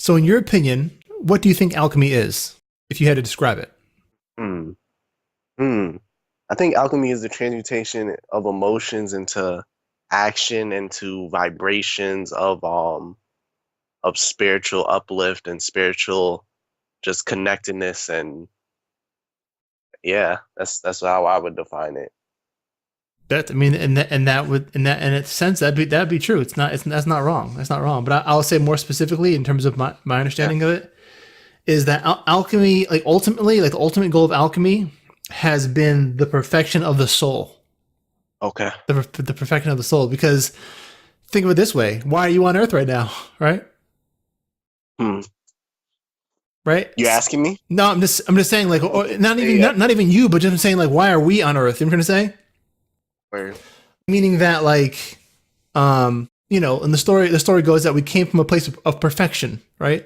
So in your opinion, what do you think alchemy is, if you had to describe it? Hmm. Hmm. I think alchemy is the transmutation of emotions into action, into vibrations of spiritual uplift and spiritual just connectedness, and yeah, that's how I would define it. That I mean, and that would in its sense that'd be true. That's not wrong. That's not wrong. But I'll say more specifically in terms of my Yeah. understanding of it is that alchemy, like ultimately, like the ultimate goal of alchemy has been the perfection of the soul, Okay. the perfection of the soul. Because think of it this way: why are you on Earth right now? Right? Hmm. Right? You asking me? No, I'm just saying like not even Yeah. not even you, but just saying like why are we on Earth? You know what I'm trying to say? Where? Meaning that like and the story goes that we came from a place of perfection, right?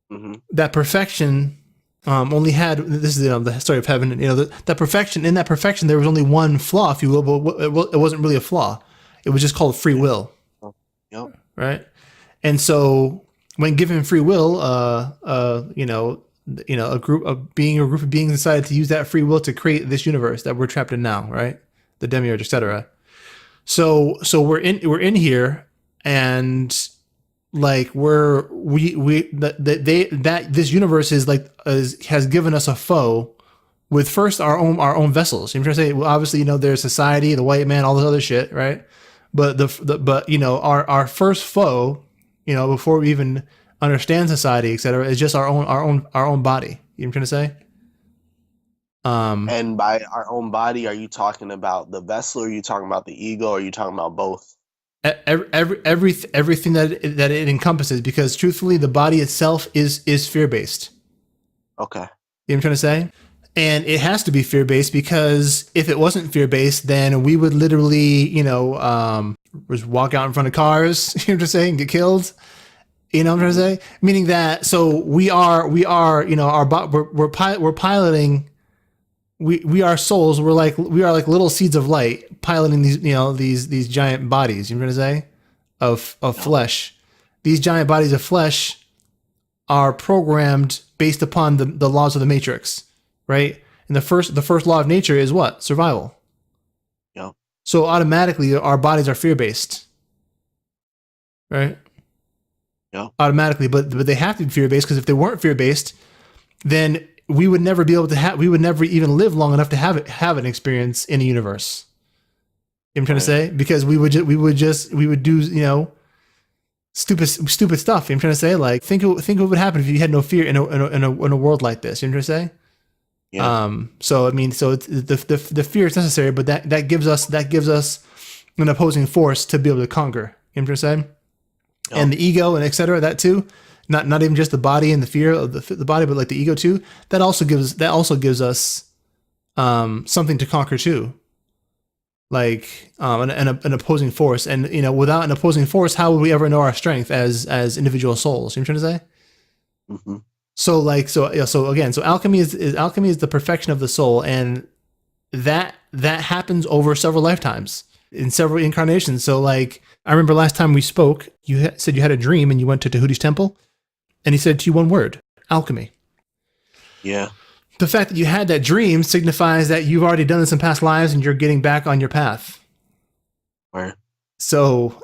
Hmm. That perfection only had this is the story of heaven. That perfection, in that perfection there was only one flaw, if you will, but it wasn't really a flaw. It was just called free Yeah. will, Oh, yep. right? And so when given free will, a group of beings decided to use that free will to create this universe that we're trapped in now, right? The demiurge, etc. So we're in here, and like that this universe is like has given us a foe with first our own vessels. I'm trying to say, well, obviously, there's society, the white man, all this other shit, right? But but our first foe, before we even understand society, etc., is just our own body. You know what I'm trying to say? Um, And by our own body, are you talking about the vessel? Or are you talking about the ego? Or are you talking about both? everything that it encompasses, because truthfully, the body itself is fear based. Okay. You know what I'm trying to say? And it has to be fear based, because if it wasn't fear based, then we would literally, just walk out in front of cars, you know what I'm saying, get killed. You know what I'm Hmm. trying to say? Meaning that, so we are, we're piloting, we are souls. We are like little seeds of light piloting these giant bodies. You know what I'm trying to say? Of Yep. flesh. These giant bodies of flesh are programmed based upon the laws of the matrix, right? And the first law of nature is what? Survival. Yep. So automatically our bodies are fear based, right? Yep. Automatically, but they have to be fear based, because if they weren't fear based, then we would never be able to have we would never even live long enough to have an experience in a universe. You know what I'm trying to Right. say? Because we would do stupid stuff. You know what I'm trying to say? Like think of what would happen if you had no fear in a world like this. You know what I'm trying to say? Yeah. So I mean, so the fear is necessary, but that gives us an opposing force to be able to conquer. You know what I'm trying to say? Yep. And the ego and etc. That too, not even just the body and the fear of the body, but like the ego too. That also gives us something to conquer too, like an opposing force. And without an opposing force, how would we ever know our strength as individual souls? You know what I'm trying to say? Hmm. So again, so alchemy is the perfection of the soul, and that happens over several lifetimes, in several incarnations. So like I remember last time we spoke, you said you had a dream and you went to Tahuti's temple, and he said to you one word: alchemy. Yeah. The fact that you had that dream signifies that you've already done this in past lives and you're getting back on your path. Right. So,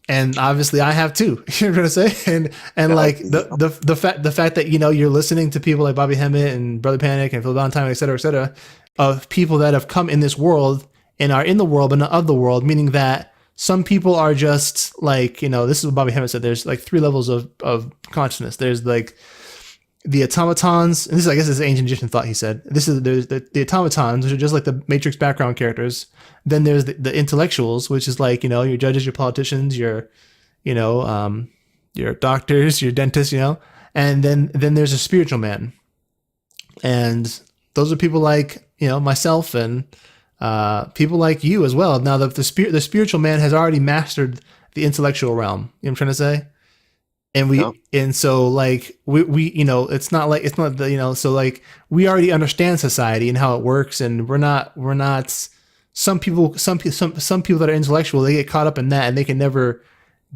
and obviously I have too. You know what I'm trying to say? And Yep. like the Yep. the the fact that you're listening to people like Bobby Hemmett and Brother Panic and Phil Valentine, et cetera, of people that have come in this world and are in the world but not of the world, meaning that some people are just like, this is what Bobby Hemmett said. There's like three levels of consciousness. There's like the automatons, and this is, I guess, this is ancient Egyptian thought. He said there's the automatons, which are just like the Matrix background characters. Then there's the intellectuals, which is like your judges, your politicians, you know your doctors, your dentists, and then there's a spiritual man, and those are people like myself and people like you as well. Now the spiritual man has already mastered the intellectual realm. You know what I'm trying to say? And Yep. so like we it's not the so like we already understand society and how it works, and we're not some people that are intellectual, they get caught up in that and they can never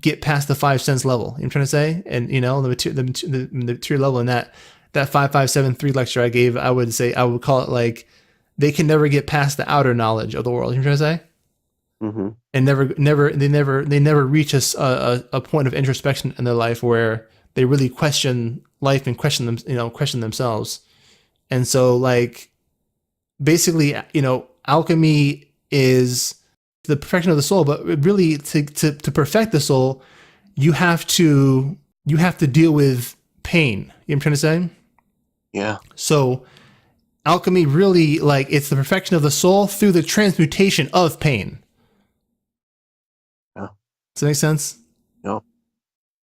get past the 5 sense level. You know what I'm trying to say? And the material level in that 5573 lecture I gave, I would call it like they can never get past the outer knowledge of the world. You know what I'm trying to say? Mm-hmm. And they never reach a point of introspection in their life where they really question life and question themselves. And so like basically, alchemy is the perfection of the soul, but really to perfect the soul, you have to deal with pain. You know what I'm trying to say? Yeah. So alchemy really, like, it's the perfection of the soul through the transmutation of pain. Yeah. Does that make sense? Yeah.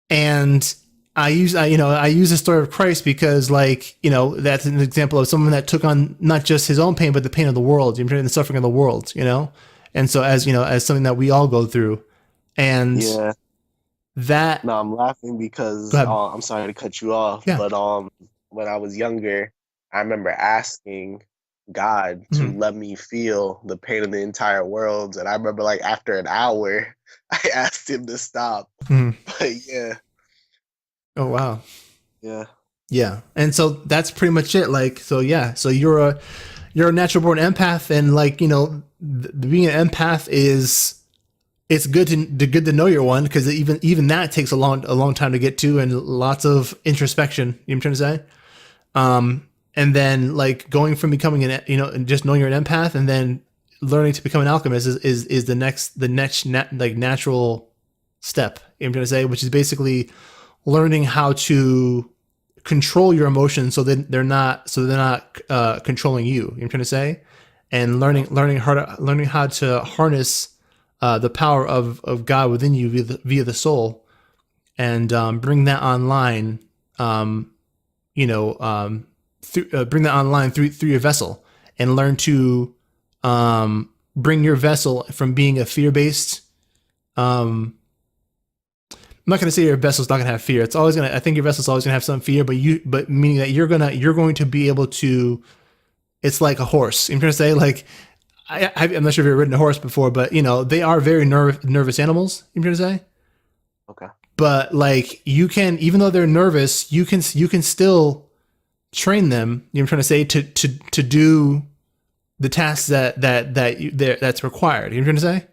And I use the story of Christ because, like, that's an example of someone that took on not just his own pain, but the pain of the world, the suffering of the world, And so as something that we all go through. And Yeah. that. No, I'm laughing because I'm sorry to cut you off, Yeah. but when I was younger, I remember asking God to let me feel the pain of the entire world, and I remember like after an hour, I asked him to stop. But yeah. Oh wow. Yeah. Yeah, and so that's pretty much it. Like, so yeah, so you're a natural born empath, and like being an empath it's good to know you're one, because even that takes a long time to get to, and lots of introspection. You know what I'm trying to say? And then like going from becoming just knowing you're an empath, and then learning to become an alchemist is the next natural step. You know what I'm trying to say? Which is basically learning how to control your emotions so that they're not controlling you. You know what I'm trying to say? And learning how to harness the power of God within you via the soul, and bring that online. Bring that online through your vessel, and learn to bring your vessel from being a fear-based. I'm not going to say your vessel's not going to have fear. I think your vessel's always going to have some fear, but meaning that you're going to be able to. It's like a horse. I'm trying to say, like, I'm not sure if you've ever ridden a horse before, but they are very nervous animals. I'm trying to say. Okay. But like, you can, even though they're nervous, you can still train them. I'm trying to say, to do the tasks that's required. You know what I'm trying to say?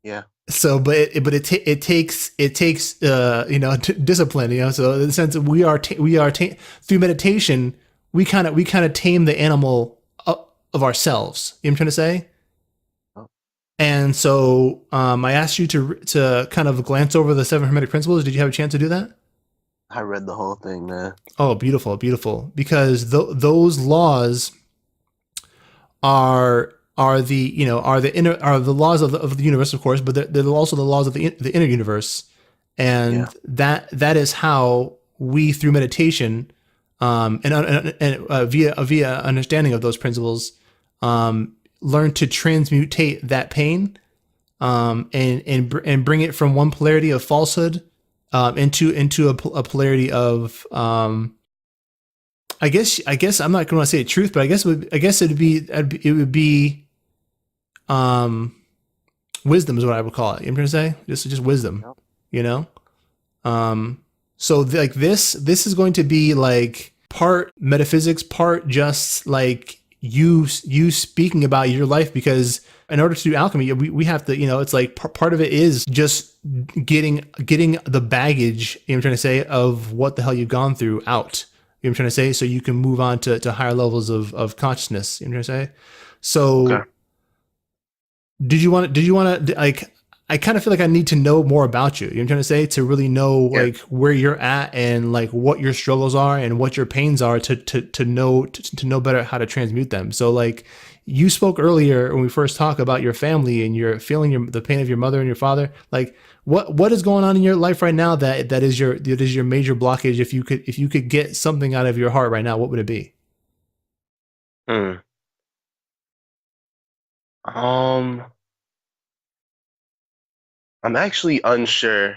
Yeah. So, but it takes discipline. So in the sense that we are through meditation, we kind of tame the animal of ourselves. You know what I'm trying to say? Oh. And so I asked you to kind of glance over the 7 Hermetic principles. Did you have a chance to do that? I read the whole thing, man. Oh, beautiful, beautiful. Because those laws are the laws of the universe, of course, but they're also the laws of the inner universe, and that is how we, through meditation, and via understanding of those principles, learn to transmutate that pain, and bring it from one polarity of falsehood into a polarity of I guess I'm not going to say truth, but it would be wisdom is what I would call it. You know what I'm trying to say? Just wisdom, So like this is going to be like part metaphysics, part just like you speaking about your life, because in order to do alchemy, we have to, it's like part of it is just getting the baggage, I'm trying to say, of what the hell you've gone through out. I'm trying to say, so you can move on to higher levels of consciousness. You know what I'm trying to say? So okay. Did you want to like, I kind of feel like I need to know more about you. You know what I'm trying to say? To really know like where you're at, and like what your struggles are and what your pains are, to know better how to transmute them. So like, you spoke earlier when we first talked about your family, and you're feeling the pain of your mother and your father. Like, what is going on in your life right now that is your major blockage? If you could get something out of your heart right now, what would it be? I'm actually unsure.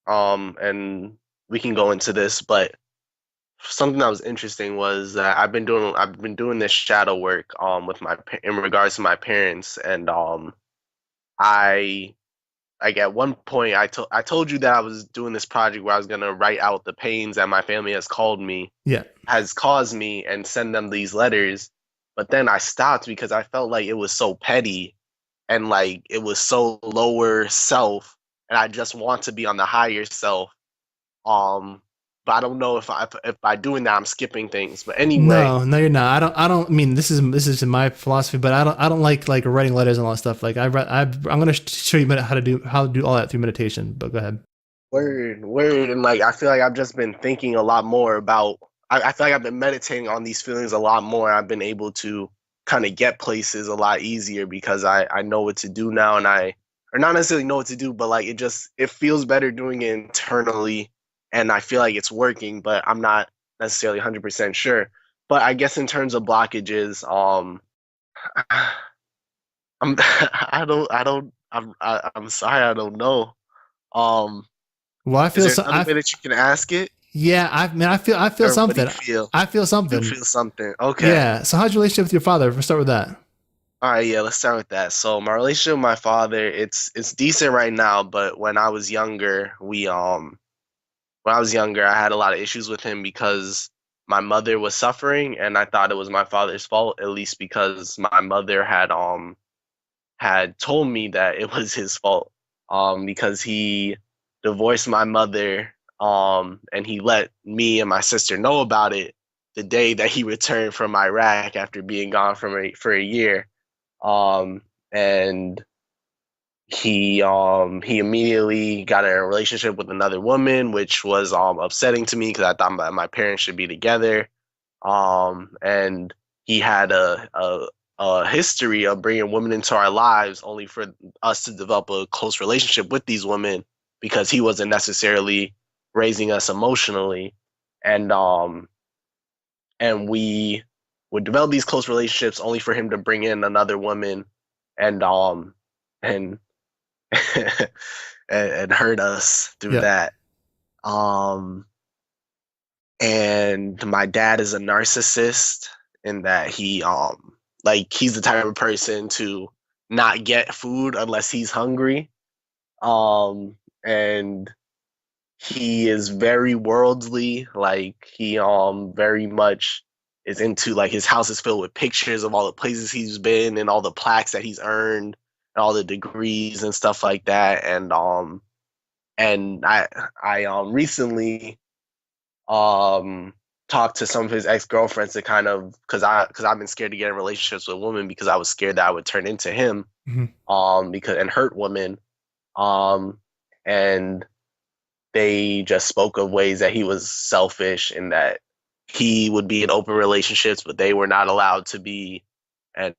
And we can go into this, but something that was interesting was that I've been doing this shadow work with in regards to my parents, and I like at one point I told you that I was doing this project where I was gonna write out the pains that my family Yeah. has caused me and send them these letters. But then I stopped because I felt like it was so petty and like it was so lower self, and I just want to be on the higher self. Um, but I don't know if by doing that I'm skipping things. But anyway, No, no, you're not. I don't mean this is my philosophy, but I don't like writing letters and all that stuff. Like I'm gonna show you how to do all that through meditation. But go ahead. word, and like I feel like I've just been thinking a lot more about. I feel like I've been meditating on these feelings a lot more. I've been able to kind of get places a lot easier because I know what to do now, and or not necessarily know what to do, but like it feels better doing it internally, and I feel like it's working, but I'm not necessarily 100% sure. But I guess in terms of blockages, I'm I'm sorry, I don't know. Um, Well, I is feel there so. another way that you can ask it? Yeah. I feel Or what do you something. feel? I feel You something. feel something. Okay. Yeah. So how's your relationship with your father? Let's start with that. All right, yeah, let's start with that. So my relationship with my father, it's decent right now, but when I was younger, when I was younger, I had a lot of issues with him because my mother was suffering and I thought it was my father's fault, at least because my mother had told me that it was his fault. Because he divorced my mother, and he let me and my sister know about it the day that he returned from Iraq after being gone for a year. And he immediately got in a relationship with another woman, which was upsetting to me because I thought my parents should be together. And he had a history of bringing women into our lives only for us to develop a close relationship with these women because he wasn't necessarily raising us emotionally. And we would develop these close relationships only for him to bring in another woman and and and hurt us through Yeah. that. Um and my dad is a narcissist in that he's the type of person to not get food unless he's hungry. And he is very worldly, like he very much is into, like, his house is filled with pictures of all the places he's been and all the plaques that he's earned and all the degrees and stuff like that. And I recently um talked to some of his ex-girlfriends to kind of, because I've been scared to get in relationships with women because I was scared that I would turn into him, Hmm. because and hurt women. Um and they just spoke of ways that he was selfish and that he would be in open relationships but they were not allowed to be, and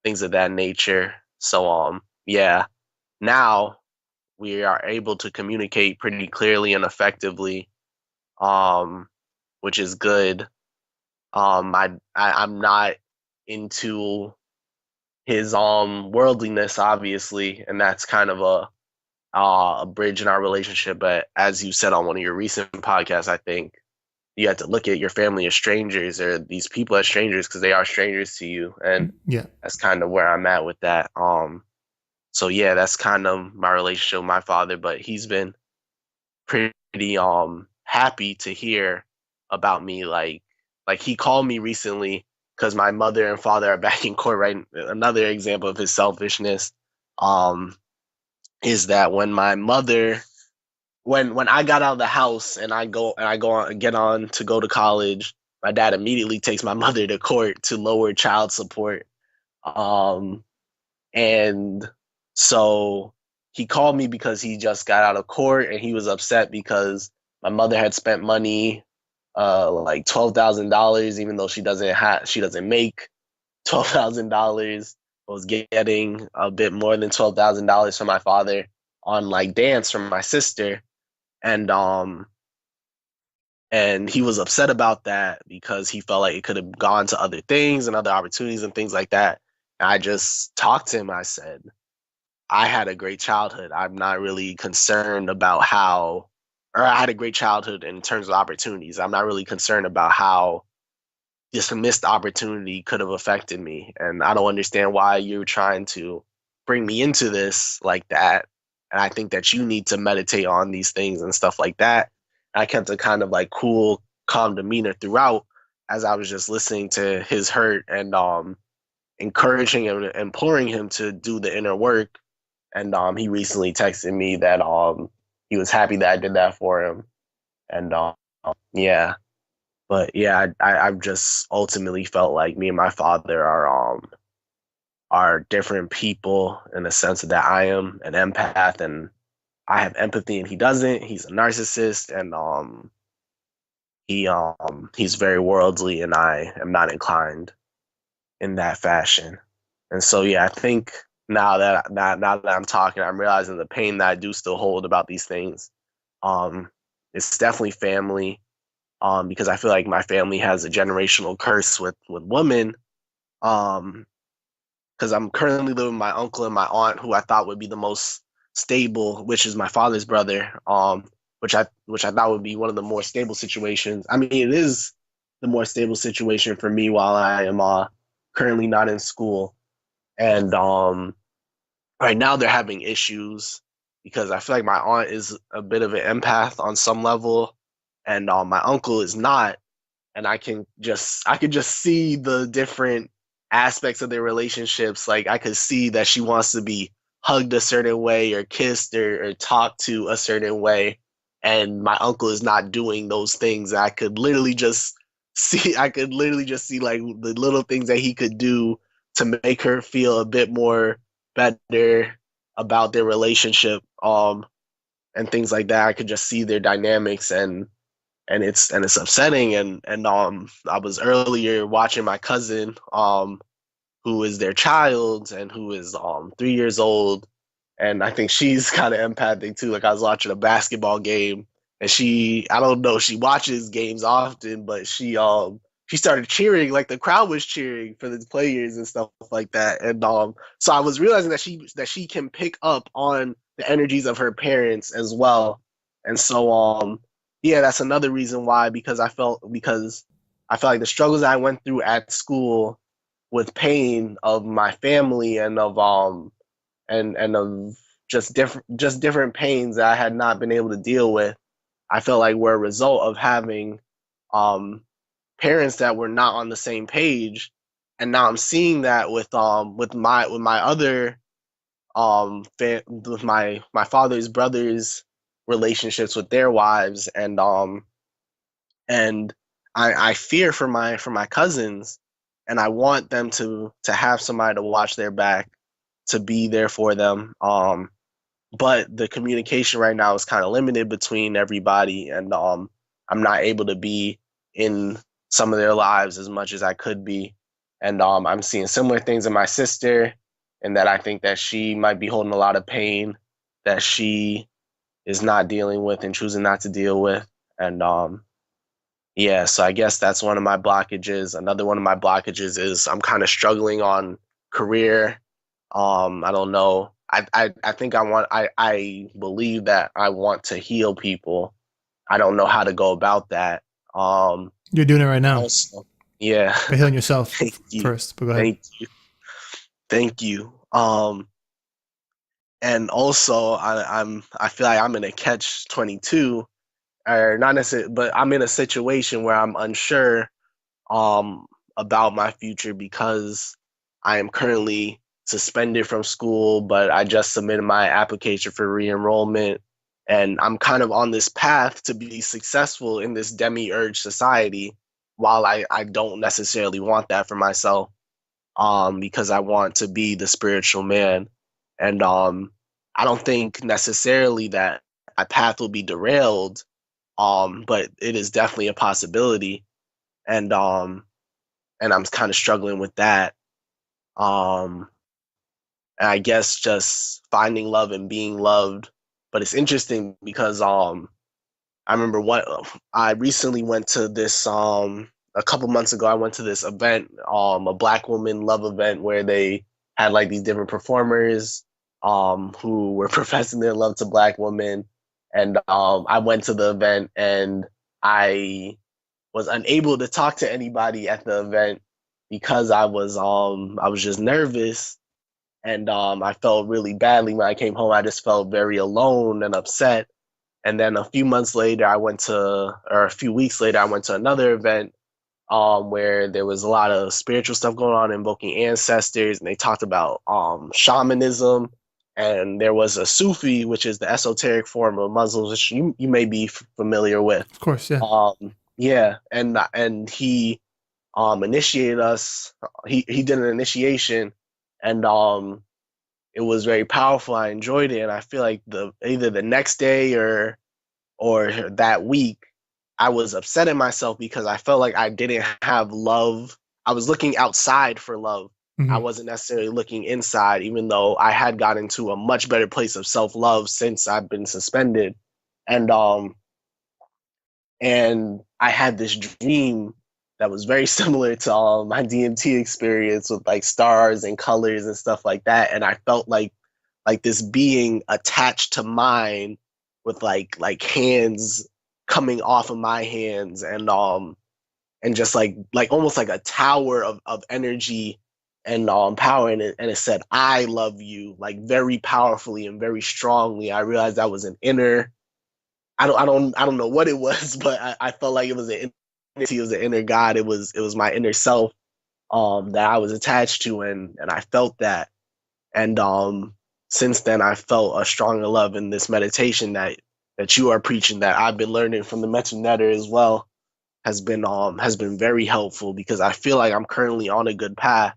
things of that nature. So yeah, now we are able to communicate pretty clearly and effectively, um which is good. I'm not into his worldliness, obviously, and that's kind of a bridge in our relationship. But as you said on one of your recent podcasts, I think you have to look at your family as strangers, or these people as strangers, because they are strangers to you, and Yeah. that's kind of where I'm at with that. So yeah, that's kind of my relationship with my father, but he's been pretty happy to hear about me. Like he called me recently because my mother and father are back in court. Right, another example of his selfishness um is that when I got out of the house and I go on get on to go to college, my dad immediately takes my mother to court to lower child support. um and so he called me because he just got out of court and he was upset because my mother had spent money, like $12,000, even though she doesn't make $12,000, was getting a bit more than $12,000 from my father on like dance from my sister. And um and he was upset about that because he felt like it could have gone to other things and other opportunities and things like that. And I just talked to him. I said, I had a great childhood. I'm not really concerned about or I had a great childhood in terms of opportunities. I'm not really concerned about how this missed opportunity could have affected me. And I don't understand why you're trying to bring me into this like that. And I think that you need to meditate on these things and stuff like that. And I kept a kind of like cool, calm demeanor throughout as I was just listening to his hurt and encouraging him and imploring him to do the inner work. And he recently texted me that he was happy that I did that for him. And yeah, but yeah, I've just ultimately felt like me and my father are different people in the sense that I am an empath and I have empathy and he doesn't. He's a narcissist and he's very worldly and I am not inclined in that fashion. And so yeah, I think now that I'm talking, I'm realizing the pain that I do still hold about these things. It's definitely family. Because I feel like my family has a generational curse with women. Because I'm currently living with my uncle and my aunt, who I thought would be the most stable, which is my father's brother. Which I thought would be one of the more stable situations. I mean, it is the more stable situation for me while I am currently not in school. And right now they're having issues because I feel like my aunt is a bit of an empath on some level, and my uncle is not. And I could just see the different aspects of their relationships. Like I could see that she wants to be hugged a certain way or kissed or talked to a certain way, and my uncle is not doing those things. I could literally just see. I could literally just see like the little things that he could do to make her feel a bit more better about their relationship, and things like that. I could just see their dynamics and it's upsetting and I was earlier watching my cousin who is their child and who is 3 years old, and I think she's kind of empathic too. Like I was watching a basketball game and I don't know, she watches games often, but she started cheering, like the crowd was cheering for the players and stuff like that. And so I was realizing that she can pick up on the energies of her parents as well. And so yeah, that's another reason why, because I felt like the struggles I went through at school with pain of my family and of and of just different pains that I had not been able to deal with, I felt like were a result of having um parents that were not on the same page. And now I'm seeing that with my other with my father's brothers relationships with their wives, and I fear for my cousins, and I want them to have somebody to watch their back, to be there for them. But the communication right now is kind of limited between everybody, and I'm not able to be in some of their lives as much as I could be. And I'm seeing similar things in my sister, and that I think that she might be holding a lot of pain that she is not dealing with and choosing not to deal with. And yeah, so I guess that's one of my blockages. Another one of my blockages is I'm kind of struggling on career. I don't know. I think I believe that I want to heal people. I don't know how to go about that. You're doing it right now Also, yeah. by healing yourself Thank you. first. But go ahead. Thank you. And also I feel like I'm in a catch 22, or not necessarily, but I'm in a situation where I'm unsure um about my future because I am currently suspended from school, but I just submitted my application for re-enrollment, and I'm kind of on this path to be successful in this demiurge society, while I don't necessarily want that for myself, because I want to be the spiritual man. And I don't think necessarily that my path will be derailed, but it is definitely a possibility. And I'm kind of struggling with that. Um, and I guess just finding love and being loved. But it's interesting because I remember what I recently went to this a couple months ago. I went to this event, a Black woman love event, where they had like these different performers who were professing their love to Black women. And I went to the event and I was unable to talk to anybody at the event because I was just nervous. And I felt really badly when I came home. I just felt very alone and upset. And then a few weeks later, I went to another event where there was a lot of spiritual stuff going on, invoking ancestors, and they talked about shamanism. And there was a Sufi, which is the esoteric form of Muslims, which you may be familiar with. Of course, yeah. Yeah, and he initiated us. He did an initiation, and it was very powerful. I enjoyed it, and I feel like either the next day or that week, I was upset at myself because I felt like I didn't have love. I was looking outside for love. Mm-hmm. I wasn't necessarily looking inside, even though I had gotten to a much better place of self-love since I've been suspended. And I had this dream that was very similar to my DMT experience with like stars and colors and stuff like that. And I felt like this being attached to mine with like hands coming off of my hands, and just like almost like a tower of energy and power in it. And it said, "I love you," like very powerfully and very strongly. I realized that was an inner, I don't know what it was, but I felt like it was an inner God. It was my inner self that I was attached to, and I felt that. And since then, I felt a stronger love in this meditation that you are preaching, that I've been learning from the mental netter as well, has been very helpful, because I feel like I'm currently on a good path.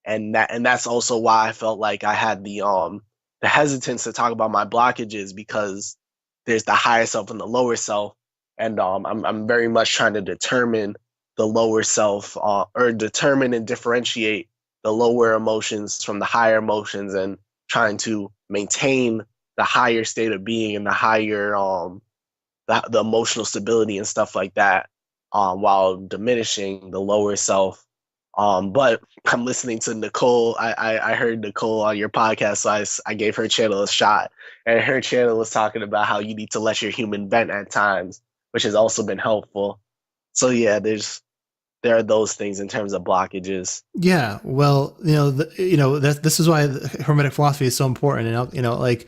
And that's also why I felt like I had the hesitance to talk about my blockages, because there's the higher self and the lower self. And I'm very much trying to determine the lower self, or determine and differentiate the lower emotions from the higher emotions, and trying to maintain the higher state of being and the higher the emotional stability and stuff like that, while diminishing the lower self. But I'm listening to Nicole. I heard Nicole on your podcast, so I gave her channel a shot, and her channel was talking about how you need to let your human vent at times, which has also been helpful. So yeah, there are those things in terms of blockages. Yeah, well, this is why the Hermetic philosophy is so important, and like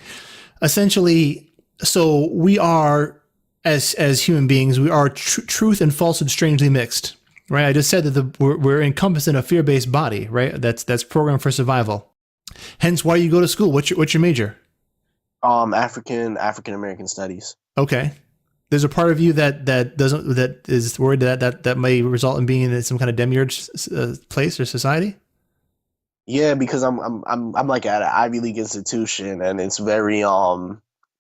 essentially, so we are as human beings, we are truth and falsehood strangely mixed. Right, I just said that we're encompassed in a fear-based body, right? That's programmed for survival. Hence, why you go to school. What's your major? African American studies. Okay, there's a part of you that is worried that may result in being in some kind of demiurge place or society. Yeah, because I'm like at an Ivy League institution, and it's very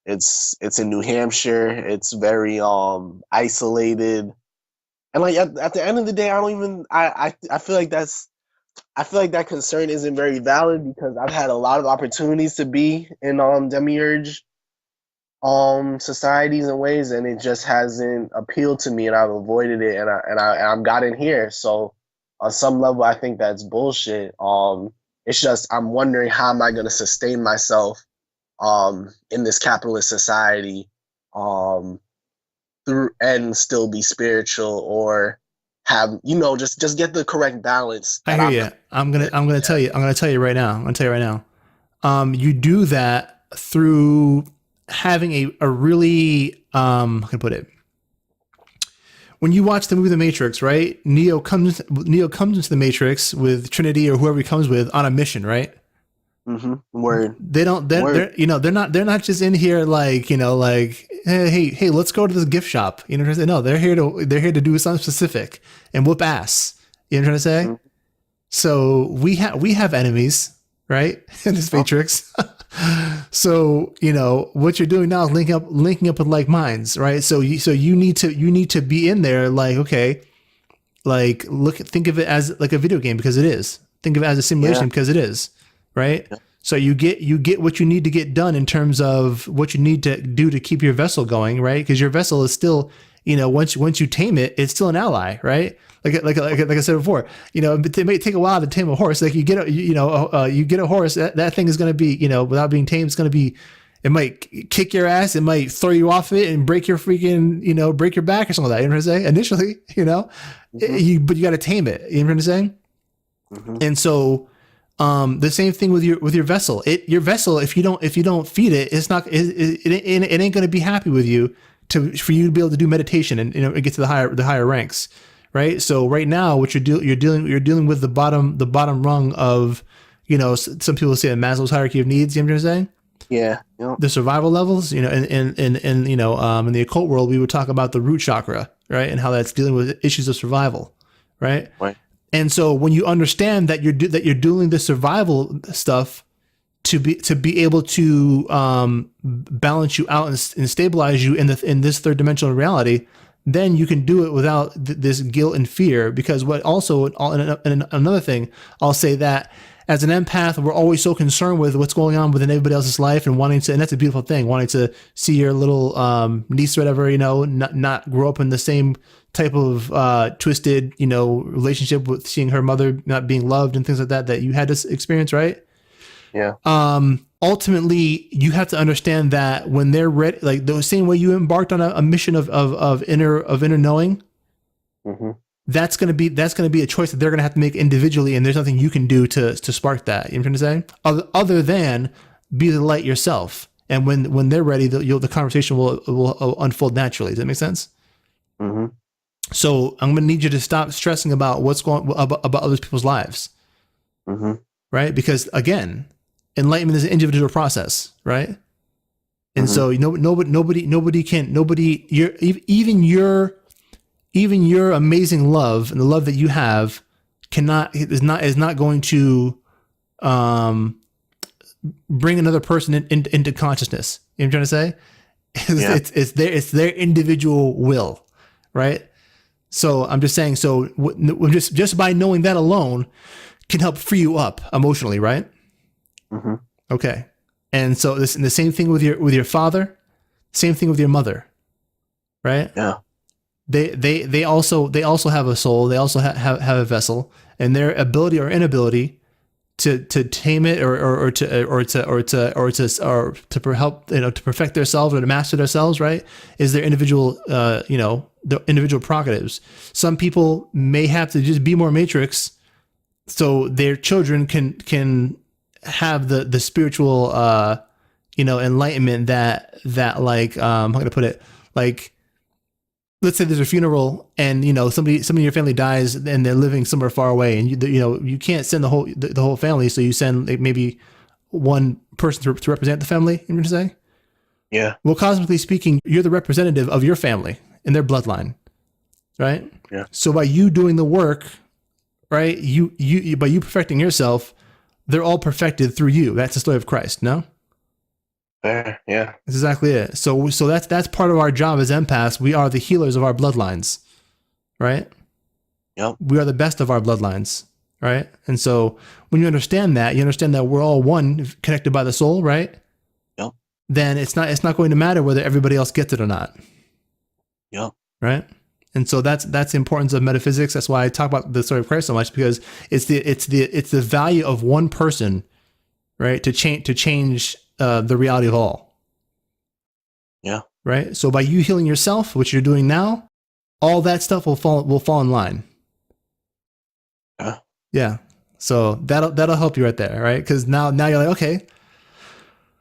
it's in New Hampshire. It's very isolated. And like at the end of the day, I feel like that concern isn't very valid, because I've had a lot of opportunities to be in demiurge societies and ways, and it just hasn't appealed to me, and I've avoided it, and I'm gotten here. So on some level, I think that's bullshit. It's just I'm wondering, how am I going to sustain myself in this capitalist society, through and still be spiritual, or have just get the correct balance. I hear you. I'm gonna tell you right now. You do that through having a really how can I put it? When you watch the movie The Matrix, right? Neo comes into the Matrix with Trinity or whoever he comes with on a mission, right? Mm-hmm. Word. They're not just in here like hey, let's go to this gift shop. You know what I'm saying? No, they're here to do something specific and whoop ass. You know what I'm saying? Mm-hmm. So we have enemies, right? In this Matrix. So what you're doing now is linking up with like minds, right? So you need to be in there, like, okay, like think of it as like a video game, because it is. Think of it as a simulation, because it is. Right. Yeah. So you get what you need to get done in terms of what you need to do to keep your vessel going. Right. Because your vessel is still, once you tame it, it's still an ally. Right. Like I said before, it may take a while to tame a horse. Like you get a horse, that thing is going to be, without being tamed, it's going to be, it might kick your ass. It might throw you off it and break your freaking, break your back or something like that. You know what I'm saying? Initially, mm-hmm. But you got to tame it. You know what I'm saying? Mm-hmm. And so, The same thing with your vessel. Your vessel, if you don't feed it, it's not it ain't going to be happy with you for you to be able to do meditation and get to the higher ranks, right? So right now, what you're dealing with the bottom rung of, some people say Maslow's hierarchy of needs. You know what I'm saying? Yeah. Yep. The survival levels. In the occult world, we would talk about the root chakra, right, and how that's dealing with issues of survival, right? Right. And so when you understand that you're doing the survival stuff to be able to balance you out and stabilize you in this third dimensional reality, then you can do it without this guilt and fear. Because what also, and another thing, I'll say that as an empath, we're always so concerned with what's going on within everybody else's life and wanting to, and that's a beautiful thing, wanting to see your little niece or whatever, not grow up in the same type of twisted, relationship with seeing her mother not being loved and things like that you had this experience, right? Yeah. Ultimately, you have to understand that when they're ready, like the same way you embarked on a mission of inner knowing, Mm-hmm. that's gonna be a choice that they're gonna have to make individually, and there's nothing you can do to spark that. You know what I'm saying? Other than be the light yourself, and when they're ready, the conversation will unfold naturally. Does that make sense? Mm-hmm. So I'm gonna need you to stop stressing about what's going about other people's lives, Mm-hmm. right? Because again, enlightenment is an individual process, right? And so even your amazing love and the love that you have is not going to bring another person into consciousness. You know what I'm trying to say? It's their individual will, right? So I'm just saying, just by knowing that alone can help free you up emotionally, right? Mm-hmm. Okay. And so the same thing with your father, same thing with your mother, right? Yeah. They also have a soul. They also have a vessel, and their ability or inability to tame it or to help to perfect themselves or to master themselves, right, is their individual the individual prerogatives. Some people may have to just be more matrix, so their children can have the spiritual enlightenment that like how can I put it, like, let's say there's a funeral and somebody in your family dies and they're living somewhere far away, and you can't send the whole family, so you send maybe one person to represent the family. You know what I'm saying? Yeah. Well, cosmically speaking, you're the representative of your family and their bloodline, right? Yeah. So by you doing the work, right, you by you perfecting yourself, they're all perfected through you. That's the story of Christ. No? Fair. Yeah. That's exactly it. So that's part of our job as empaths. We are the healers of our bloodlines, right? Yep. We are the best of our bloodlines, right? And so when you understand that we're all one, connected by the soul, right? Yep. Then it's not going to matter whether everybody else gets it or not. Yep. Right? And so that's the importance of metaphysics. That's why I talk about the story of Christ so much, because it's the value of one person, right, to change the reality of all. Yeah. Right. So by you healing yourself, which you're doing now, all that stuff will fall in line. Yeah. Yeah. So that'll help you right there, right? Because now you're like, okay.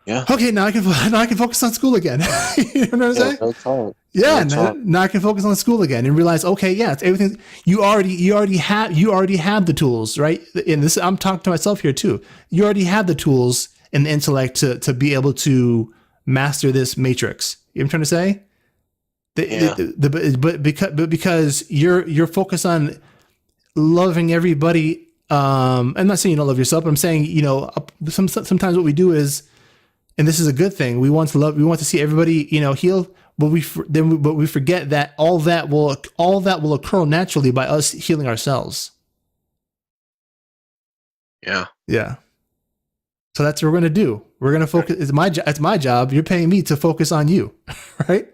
Yeah. Okay, now I can focus on school again. You know what I'm saying? No time. Yeah, No now I can focus on school again and realize, okay, yeah, it's everything. You already have the tools, right? And this, I'm talking to myself here too. You already have the tools and the intellect to be able to master this matrix. You know what I'm trying to say? But because you're focused on loving everybody. I'm not saying you don't love yourself, but I'm saying, sometimes what we do is, and this is a good thing, we want to see everybody, heal, but we forget that all that will occur naturally by us healing ourselves. Yeah. Yeah. So that's what we're going to do. We're going to focus. It's my job. You're paying me to focus on you. Right.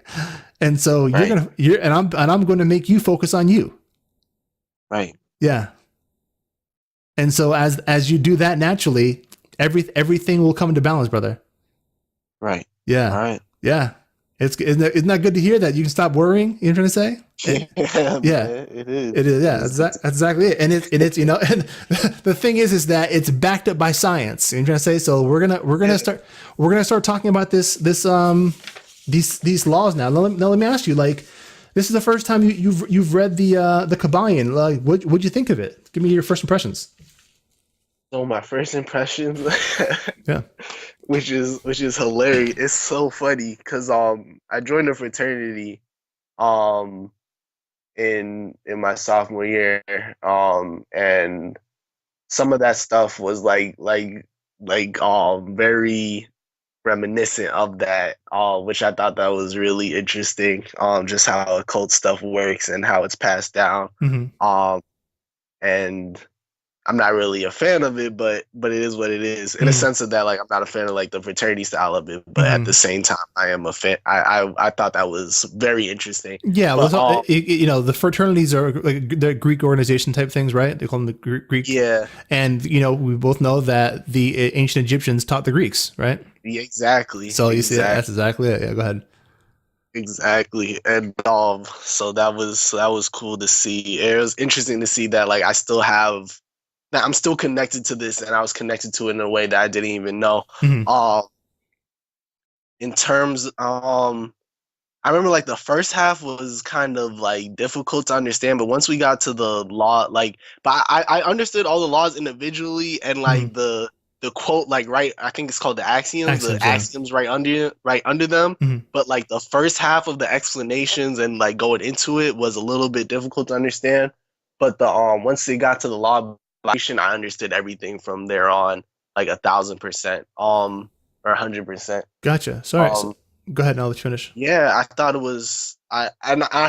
And so I'm going to make you focus on you. Right. Yeah. And so as you do that naturally, everything will come into balance, brother. Right. Yeah. All right. Yeah. Isn't that good to hear that you can stop worrying? You know what I'm trying to say? Yeah, Yeah. man, it is. It is, It yeah. is good That's exactly it, and it's and the thing is that it's backed up by science. You know what I'm trying to say? So we're gonna start talking about these laws now. Now let me ask you, like, this is the first time you've read the Kabbalion. Like, what'd you think of it? Give me your first impressions. So my first impressions, Yeah. which is hilarious. It's so funny because I joined a fraternity um in my sophomore year, and some of that stuff was very reminiscent of that, which I thought that was really interesting. Just how occult stuff works and how it's passed down. Mm-hmm. Um, and I'm not really a fan of it, but it is what it is. In a Mm-hmm. sense of that, like I'm not a fan of like the fraternity style of it, but at Mm-hmm. the same time, I am a fan. I thought that was very interesting. Yeah, well, But the fraternities are like the Greek organization type things, right? They call them the Greek, yeah, and we both know that the ancient Egyptians taught the Greeks, right? yeah, exactly, So you see, exactly. that's exactly it. Yeah, go ahead. Exactly. And so that was cool to see. It was interesting to see that like I still have that I'm still connected to this and I was connected to it in a way that I didn't even know. Mm-hmm. Um in terms I remember like the first half was kind of like difficult to understand, but once we got to the law, like, but I understood all the laws individually and Mm-hmm. like the quote, like right, I think it's called the Accents, yeah. axioms right under them. Mm-hmm. But like the first half of the explanations and like going into it was a little bit difficult to understand. But the once they got to the law of vibration, I understood everything from there on, like 1,000%, or 100%. Gotcha. Sorry. So, Um, go ahead. Now let's finish. yeah, I thought it was I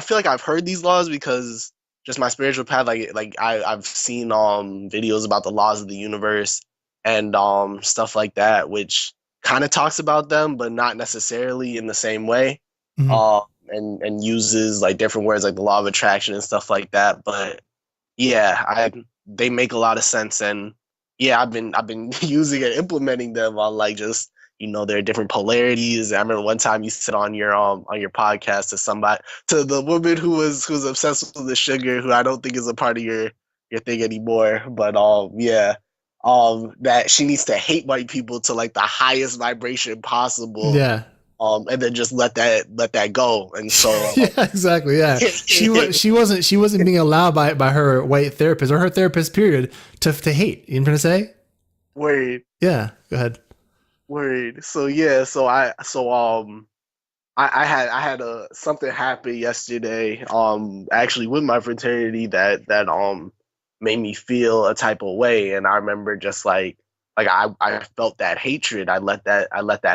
feel like I've heard these laws because just my spiritual path, I've seen videos about the laws of the universe and stuff like that, which kind of talks about them, but not necessarily in the same way. Mm-hmm. And uses like different words like the law of attraction and stuff like that. But yeah, I they make a lot of sense, and yeah, I've been using and implementing them on like just there are different polarities. I remember one time you said on your podcast to the woman who's obsessed with the sugar, who I don't think is a part of your thing anymore, but yeah, that she needs to hate white people to like the highest vibration possible, Yeah. and then just let that go. And so Yeah, exactly. Yeah, she wasn't being allowed by her white therapist or her therapist period to hate. You know what I'm trying to say? word. Yeah. Go ahead. Word. So yeah, I had a something happen yesterday, actually with my fraternity that made me feel a type of way, and I remember just like I felt that hatred. I let that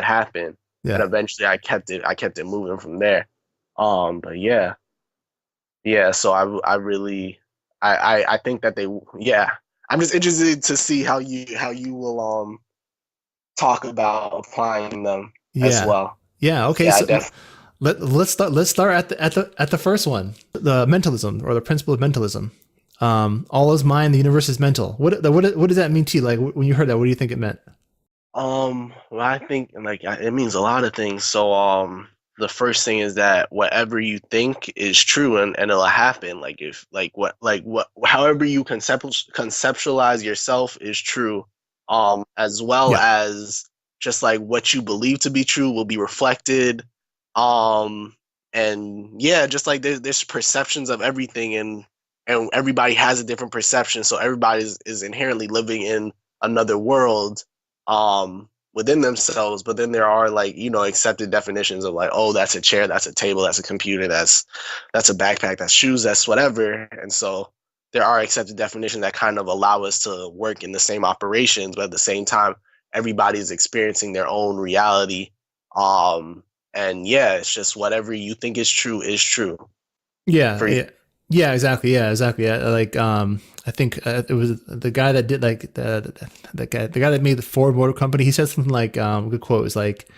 happen, and Yeah. eventually I kept it moving from there. But yeah. So I really I think that yeah. I'm just interested to see how you will talk about applying them as Yeah. well. Yeah. Okay. Yeah, I So definitely. let's start at the first one, the mentalism or the principle of mentalism. All is mind, the universe is mental. What does that mean to you? Like when you heard that, what do you think it meant? Well, I think like it means a lot of things. So, the first thing is that whatever you think is true, and it'll happen. Like if however you conceptualize yourself is true. As well Yeah. as just like what you believe to be true will be reflected. Um, and yeah, just like there's perceptions of everything, and everybody has a different perception. So everybody is inherently living in another world within themselves, but then there are like accepted definitions of like, oh, that's a chair, that's a table, that's a computer, that's a backpack, that's shoes, that's whatever. And so there are accepted definitions that kind of allow us to work in the same operations, but at the same time everybody's experiencing their own reality. And yeah, it's just whatever you think is true Yeah. for you. Yeah. Yeah. Exactly. Yeah. Exactly. Yeah. Like I think it was the guy that did like the guy that made the Ford Motor Company. He said something like good quote is like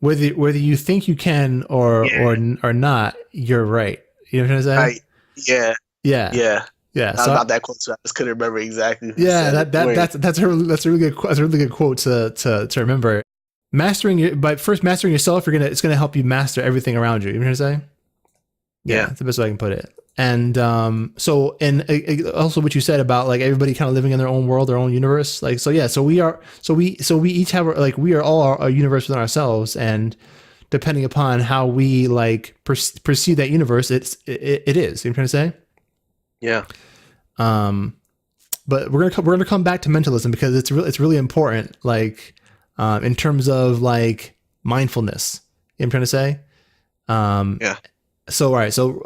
whether you think you can Yeah, or not, you're right. You know what I'm trying to say? right. Yeah, Yeah. yeah. Yeah. Not So about that quote, so I just couldn't remember exactly who yeah, said it. that's a really good quote to remember. But first mastering yourself, it's gonna help you master everything around you. You know what I'm saying? Yeah, that's the best way I can put it. And so, and also what you said about like everybody kind of living in their own world, their own universe. Like, so yeah, so we each have like we are all a universe within ourselves, and depending upon how we like perceive that universe, it is. You know what I'm trying to say? Yeah. But we're gonna come back to mentalism because it's really important. Like, in terms of like mindfulness. You know what I'm trying to say? Yeah. So, all right. So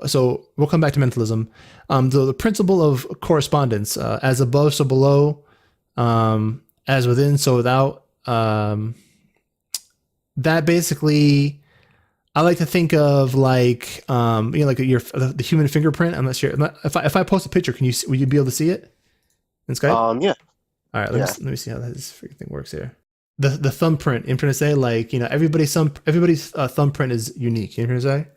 we'll come back to mentalism. The principle of correspondence, as above, so below, as within, so without. That basically, I like to think of like, like the human fingerprint. I'm not sure. If I post a picture, will you be able to see it in Skype? Yeah. All right. Let me see how this freaking thing works here. The thumbprint. I'm trying to say, like, everybody's thumbprint is unique. You know what I'm trying to say?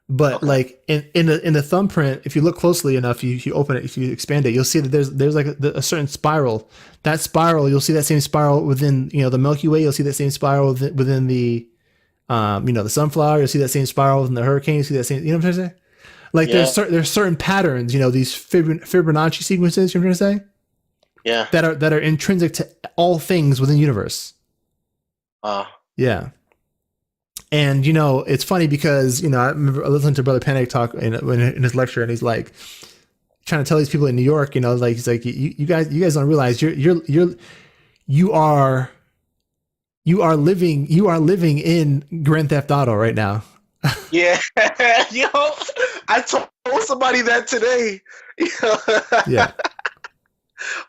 But like in the thumbprint, if you look closely enough, you open it, if you expand it, you'll see that there's like a certain spiral. That spiral, you'll see that same spiral within the Milky Way. You'll see that same spiral within the the sunflower. You'll see that same spiral within the hurricane. You see that same. You know what I'm trying to say? Like there's certain patterns. These Fibonacci sequences. You know what I'm trying to say? Yeah. That are intrinsic to all things within the universe. Yeah. And it's funny because I remember I listened to Brother Panic talk in his lecture, and he's like trying to tell these people in New York, like he's like, you guys don't realize you are living in Grand Theft Auto right now. Yeah. Yo, I told somebody that today. Yeah.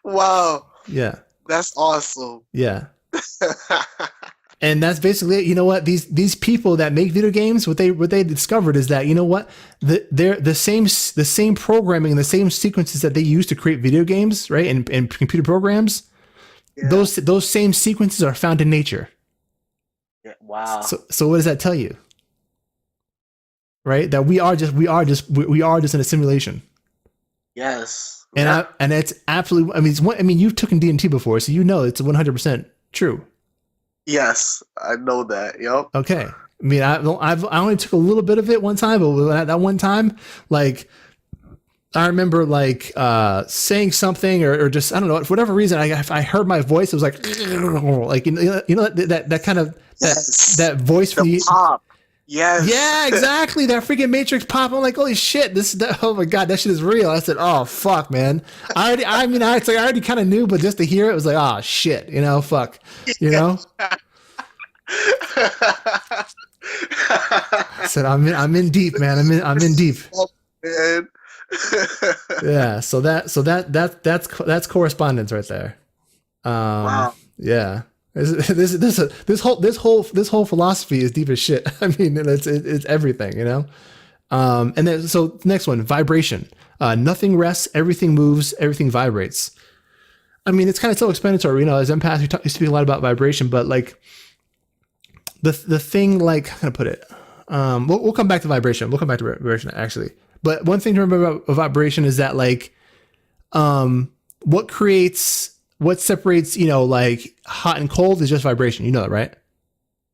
Wow. Yeah. That's awesome. Yeah. And that's basically it. You know what? These people that make video games, what they discovered is that they're the same programming and the same sequences that they use to create video games, right? And computer programs, those same sequences are found in nature. Yeah. Wow. So what does that tell you? Right? That we are just in a simulation. Yes. And it's absolutely. I mean, you've taken DMT before, so it's 100% true. Yes, I know that. Yep. Okay. I mean, I only took a little bit of it one time, but that one time, like, I remember like saying something or just, I don't know, for whatever reason, I heard my voice. It was like that kind of that voice from the pop. Yes. Yeah, exactly. That freaking Matrix pop. I'm like, holy shit! Oh my god, that shit is real. I said, oh fuck, man. I already kind of knew, but just to hear it was like, oh shit, fuck, I said, I'm in deep, man. I'm in deep. Oh, man. Yeah. So that's correspondence right there. Wow. Yeah. This whole philosophy is deep as shit. I mean, it's everything, and then so next one, vibration. Nothing rests, everything moves, everything vibrates. I mean, it's kind of self-explanatory. As empaths, we speak a lot about vibration, but like the thing, like, how can I put it? We'll come back to vibration. We'll come back to vibration actually. But one thing to remember about vibration is that like, what separates, like hot and cold is just vibration. You know that, right?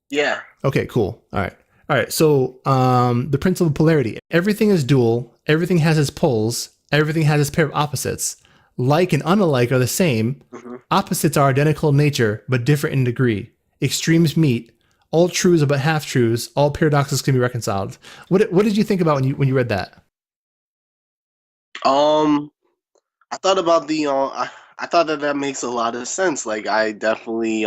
Yeah. Okay, cool. All right. So, the principle of polarity. Everything is dual. Everything has its poles. Everything has its pair of opposites. Like and unlike are the same. Mm-hmm. Opposites are identical in nature, but different in degree. Extremes meet. All truths are but half truths. All paradoxes can be reconciled. What did you think about when you read that? I thought about I thought that makes a lot of sense. Like, I definitely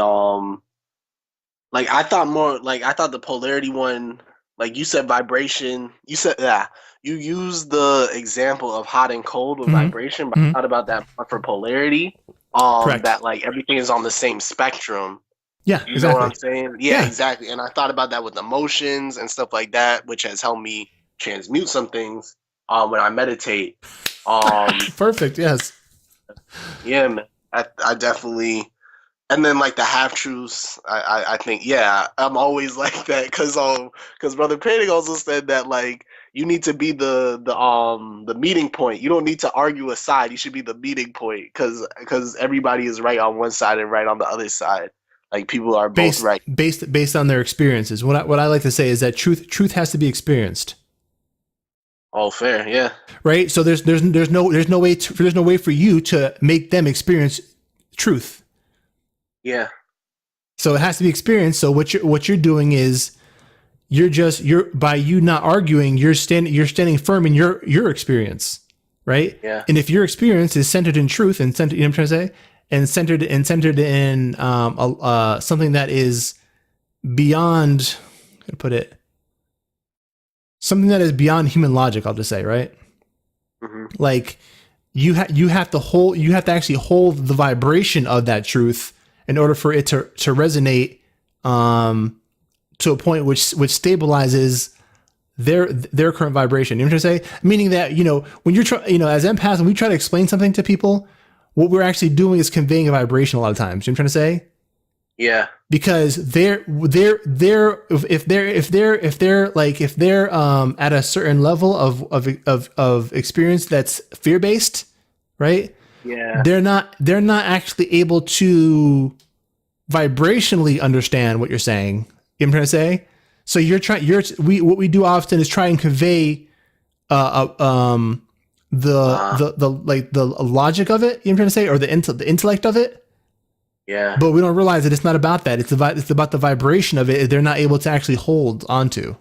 like I thought the polarity one, like you said, vibration. You said you used the example of hot and cold with vibration, but I thought about that for polarity. Correct. That like everything is on the same spectrum. Yeah, you know what I'm saying? Yeah, exactly. And I thought about that with emotions and stuff like that, which has helped me transmute some things when I meditate. Perfect. Yes. Yeah, man. I definitely. And then like the half truths, I think I'm always like that because Brother Panic also said that like you need to be the meeting point. You don't need to argue a side. You should be the meeting point because everybody is right on one side and right on the other side. Like people are both right. based on their experiences. What I like to say is that truth has to be experienced. Oh, fair, yeah. Right. So there's no way for you to make them experience truth. Yeah. So it has to be experienced. So what you're doing is by you not arguing, you're standing firm in your experience, right? Yeah. And if your experience is centered in truth and centered, you know what I'm trying to say, and centered in something that is beyond, how to put it, something that is beyond human logic, I'll just say, right? Mm-hmm. Like you have to actually hold the vibration of that truth in order for it to resonate to a point which stabilizes their current vibration. You know what I'm trying to say? Meaning that, when you're as empaths, when we try to explain something to people, what we're actually doing is conveying a vibration a lot of times. You know what I'm trying to say? Yeah. Because if they're at a certain level of experience that's fear-based, right? Yeah. They're not actually able to vibrationally understand what you're saying. You know what I'm trying to say? So what we do often is try and convey the logic of it, you know what I'm trying to say, or the intellect of it. Yeah. But we don't realize that it's not about that. It's about the vibration of it. They're not able to actually hold onto.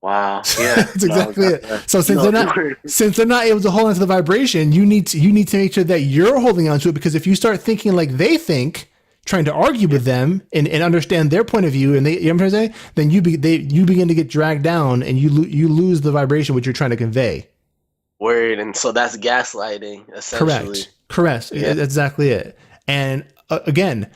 Wow. Yeah. That's exactly it. So since they're not able to hold onto the vibration, you need to make sure that you're holding onto it, because if you start thinking like they think, trying to argue with them and understand their point of view, and you know what I'm trying to say, then you begin to get dragged down, and you lose the vibration which you're trying to convey. Word. And so that's gaslighting, essentially. Correct. Yeah. That's exactly it. And again,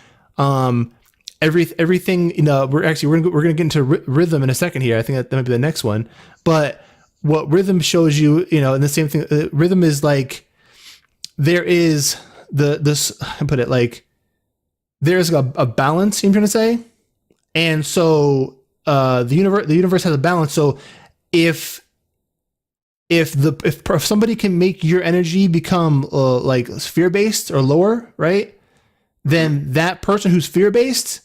everything, we're gonna get into rhythm in a second here. I think that might be the next one. But what rhythm shows you, and the same thing, rhythm is like, there is I put it like, there's a balance, you know what I'm trying to say? And so the universe has a balance. So if somebody can make your energy become like fear-based or lower, right? Then that person who's fear-based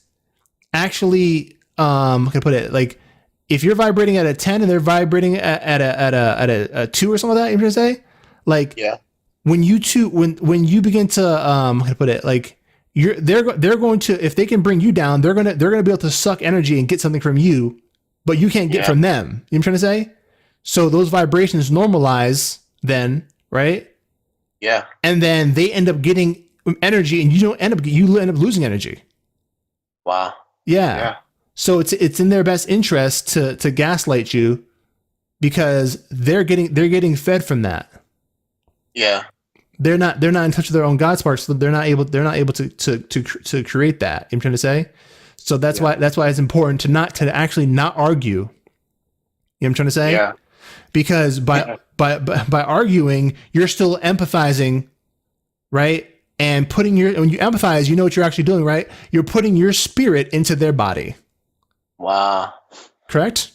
actually, I can put it like, if you're vibrating at a 10 and they're vibrating at a 2 or something like that, you know what I'm trying to say? Like, yeah. when you begin to, I'm gonna put it like, they're going to, if they can bring you down, they're gonna be able to suck energy and get something from you, but you can't get from them. You know what I'm trying to say? So those vibrations normalize then, right? Yeah. And then they end up getting energy, and you end up losing energy. Wow. Yeah. So it's in their best interest to gaslight you, because they're getting fed from that. Yeah. They're not in touch with their own God sparks, so they're not able to create that. You know what I'm trying to say? So that's why it's important to actually not argue. You know what I'm trying to say? Yeah. Because by arguing, you're still empathizing, right? And when you empathize, you know what you're actually doing, right? You're putting your spirit into their body. Wow. Correct?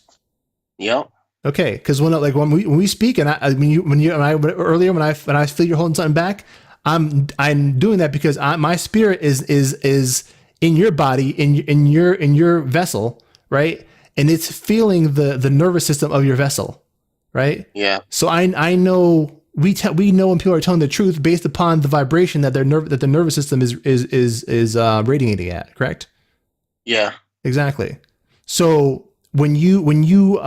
Yep. Okay, because when we speak, and earlier when I feel you're holding something back, I'm doing that because my spirit is in your body, in your vessel, right? And it's feeling the nervous system of your vessel, right? Yeah. So I know we know when people are telling the truth based upon the vibration that the nervous system is radiating at. Correct? Yeah. Exactly. So when you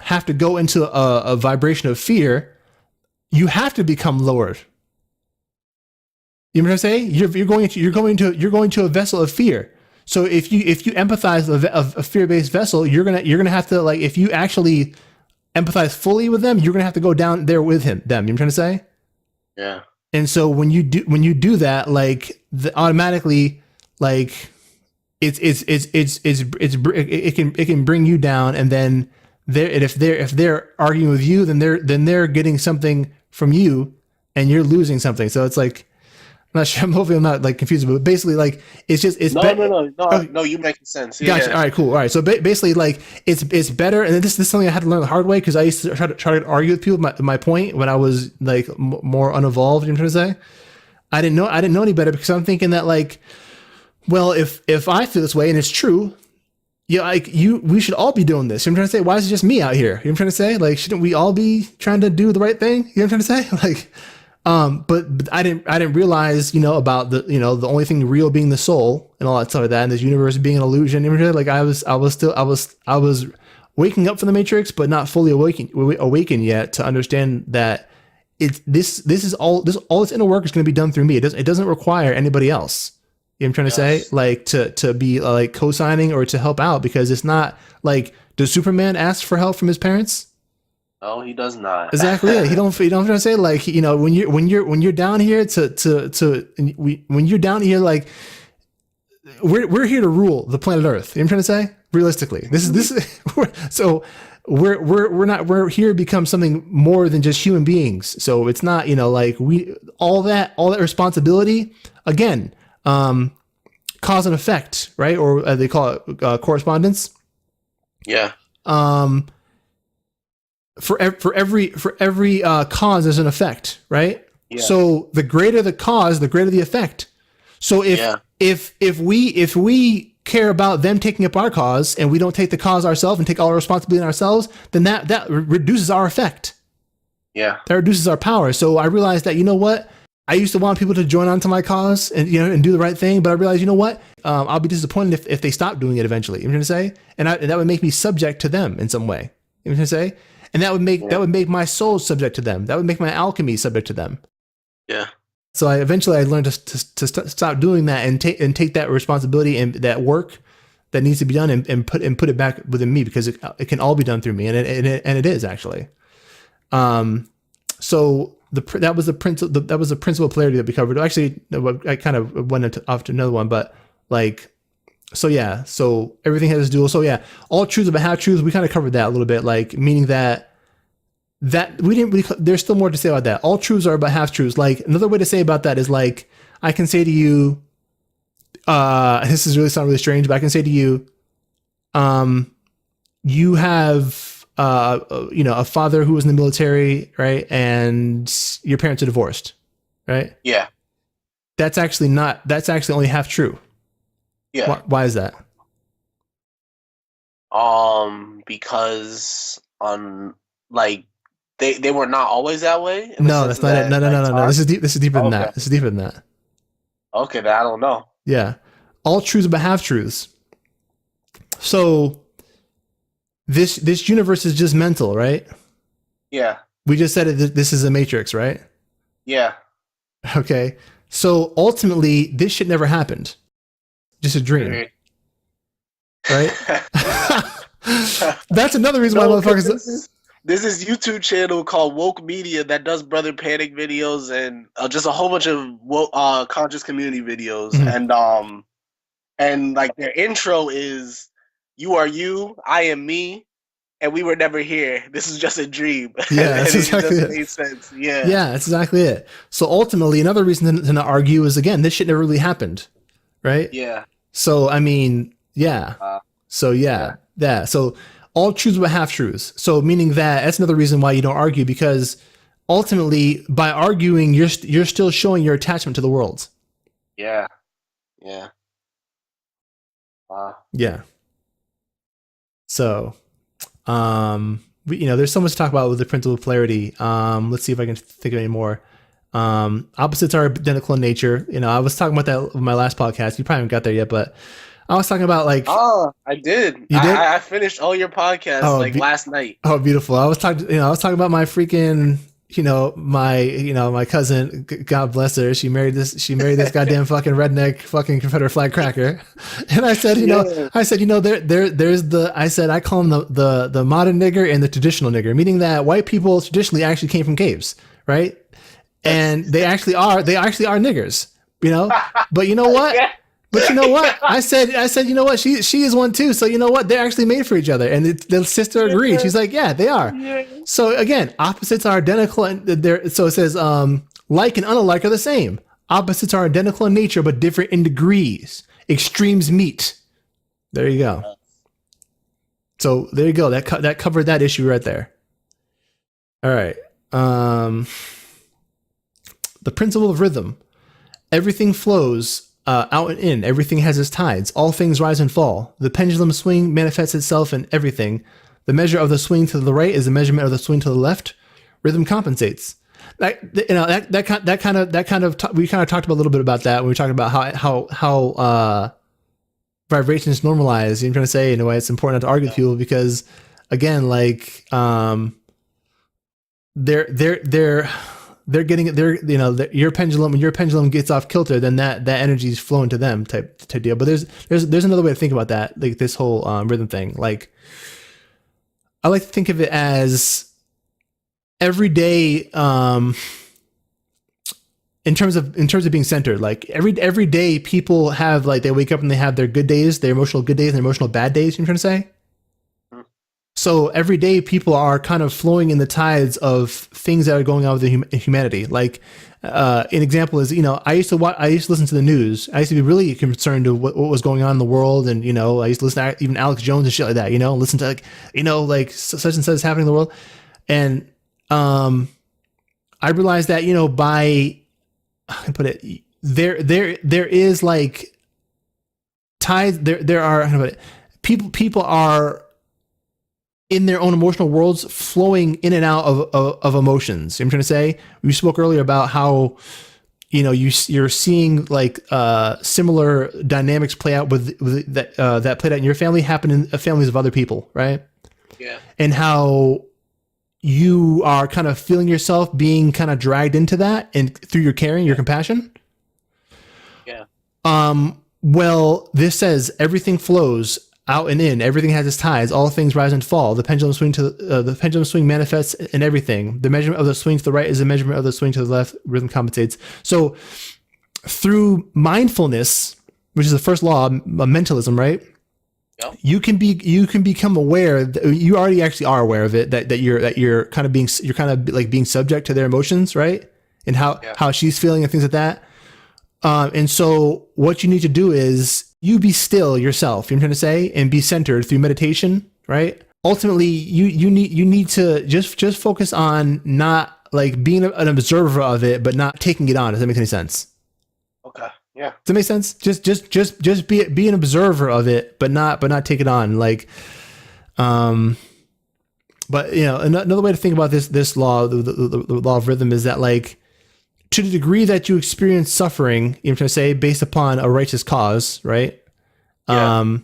have to go into a vibration of fear, you have to become lowered. You know what I'm saying? You're going to a vessel of fear. So if you empathize with a fear-based vessel, you're gonna have to, like, if you actually empathize fully with them, you're gonna have to go down there with them. You know what I'm trying to say? Yeah. And so when you do that, like, automatically, like, it can bring you down, and then if they're arguing with you, then they're getting something from you, and you're losing something. So it's like, I'm not sure. Hopefully I'm not like confused, but basically, like, it's no, you making sense. Yeah. Gotcha. All right, cool. All right. So basically, like, it's better. And this is something I had to learn the hard way, because I used to try to argue with people my point when I was like more unevolved. You know what I'm trying to say? I didn't know any better, because I'm thinking that, like, Well, if I feel this way and it's true, yeah, like we should all be doing this. You know what I'm trying to say? Why is it just me out here? You know what I'm trying to say? Like, shouldn't we all be trying to do the right thing? You know what I'm trying to say? Like, but I didn't realize, about the only thing real being the soul and all that stuff like that, and this universe being an illusion. Like I was waking up from the Matrix, but not fully awakened yet to understand that this inner work is going to be done through me. It doesn't require anybody else. You know what I'm trying to say? Like to be like co-signing or to help out, because it's not like, does Superman ask for help from his parents? No, he does not. Exactly. Yeah. You don't trying to say, like, when you're down here when you're down here, like we're here to rule the planet Earth. You know what I'm trying to say? Realistically, this is so we're here to become something more than just human beings. So it's not, like all that responsibility, again, cause and effect, right? Or they call it correspondence. Yeah. For every cause, there's an effect, right? Yeah. So the greater the cause, the greater the effect. So if we care about them taking up our cause and we don't take the cause ourselves and take all our responsibility on ourselves, then that reduces our effect. Yeah. That reduces our power. So I realized that, what? I used to want people to join onto my cause and and do the right thing, but I realized, what? I'll be disappointed if they stop doing it eventually. You know what I'm trying to say? And that would make me subject to them in some way. You know what I'm trying to say? And that would make my soul subject to them. That would make my alchemy subject to them. Yeah. So I learned to stop doing that and take that responsibility and that work that needs to be done and put it back within me, because it can all be done through me, and it is actually. So that was the principle of polarity that we covered. Actually, I kind of went off to another one, but like. So yeah, so everything has dual. So yeah, all truths about half truths. We kind of covered that a little bit, like meaning that we didn't really. There's still more to say about that. All truths are about half truths. Like another way to say about that is like I can say to you, this is really sound really strange, but I can say to you, you have a father who was in the military, right, and your parents are divorced, right? Yeah. That's actually only half true. Yeah. Why is that? Because like they were not always that way. No, that's not it. No. This is deeper than that. This is deeper than that. Okay, then I don't know. Yeah, all truths but half truths. So this universe is just mental, right? Yeah. We just said it. This is a matrix, right? Yeah. Okay. So ultimately, this shit never happened. Just a dream, right? That's another reason why motherfuckers. This is YouTube channel called Woke Media that does Brother Panic videos and just a whole bunch of conscious community videos, mm-hmm. and like their intro is "You are you, I am me, and we were never here. This is just a dream." Yeah, that's exactly it. Made sense. Yeah, that's exactly it. So ultimately, another reason to not argue is, again, this shit never really happened, right? Yeah. So I mean, yeah. So all truths but half truths. So meaning that's another reason why you don't argue, because ultimately by arguing you're still showing your attachment to the world. Yeah. Yeah. So, there's so much to talk about with the principle of polarity. Let's see if I can think of any more. Opposites are identical in nature. I was talking about that in my last podcast. You probably haven't got there yet, but I was talking about like. Oh, I did. You did? I finished all your podcasts last night. Oh, beautiful! I was talking about my freaking, my cousin. God bless her. She married this goddamn fucking redneck fucking Confederate flag cracker, and I said, I call them the modern nigger and the traditional nigger, meaning that white people traditionally actually came from caves, right? And they actually are niggers, but you know what? Yeah. But you know what? I said, you know what? She is one too. So you know what? They're actually made for each other. And the sister agreed. She's like, yeah, they are. Yeah. So again, opposites are identical. And so it says, like and unlike are the same. Opposites are identical in nature, but different in degrees. Extremes meet. There you go. So there you go. That covered that issue right there. All right. The principle of rhythm. Everything flows out and in, everything has its tides. All things rise and fall. The pendulum swing manifests itself in everything. The measure of the swing to the right is the measurement of the swing to the left. Rhythm compensates. We kind of talked about a little bit about that when we were talking about how vibrations normalize. You know what I'm trying to say? In a way, it's important not to argue with people because, again, like they're getting your pendulum, when your pendulum gets off kilter, then that energy is flowing to them type deal. But there's another way to think about that, like this whole rhythm thing. Like I like to think of it as every day, in terms of being centered. Like every day, people have, like, they wake up and they have their good days, their emotional good days, and their emotional bad days. You know what I'm trying to say? So every day people are kind of flowing in the tides of things that are going on with humanity. Like an example is, I used to listen to the news. I used to be really concerned of what was going on in the world. And, I used to listen to even Alex Jones and shit like that, listen to like such and such is happening in the world. And I realized that, by, I can put it, there is like tides, there are, how to put it, people are in their own emotional worlds, flowing in and out of emotions. I'm trying to say, we spoke earlier about how, you're seeing like similar dynamics play out with that played out in your family happen in families of other people, right? Yeah. And how you are kind of feeling yourself being kind of dragged into that, and through your caring, your compassion. Yeah. Well, this says everything flows out and in, everything has its tides, all things rise and fall. The pendulum swing manifests in everything. The measurement of the swing to the right is the measurement of the swing to the left. Rhythm compensates. So through mindfulness, which is the first law of mentalism, right? Yep. You can become aware that you already actually are aware of it, that you're kind of like being subject to their emotions, right? And how she's feeling and things like that. And so what you need to do is you be still yourself, you know what I'm trying to say, and be centered through meditation, right? Ultimately, you need to just focus on not like being an observer of it, but not taking it on. Does that make any sense? Okay. Yeah. Does that make sense? Just be an observer of it, but not take it on. Like, but another way to think about this law, the law of rhythm, is that, like, to the degree that you experience suffering, you know what I'm trying to say, based upon a righteous cause, right? Yeah.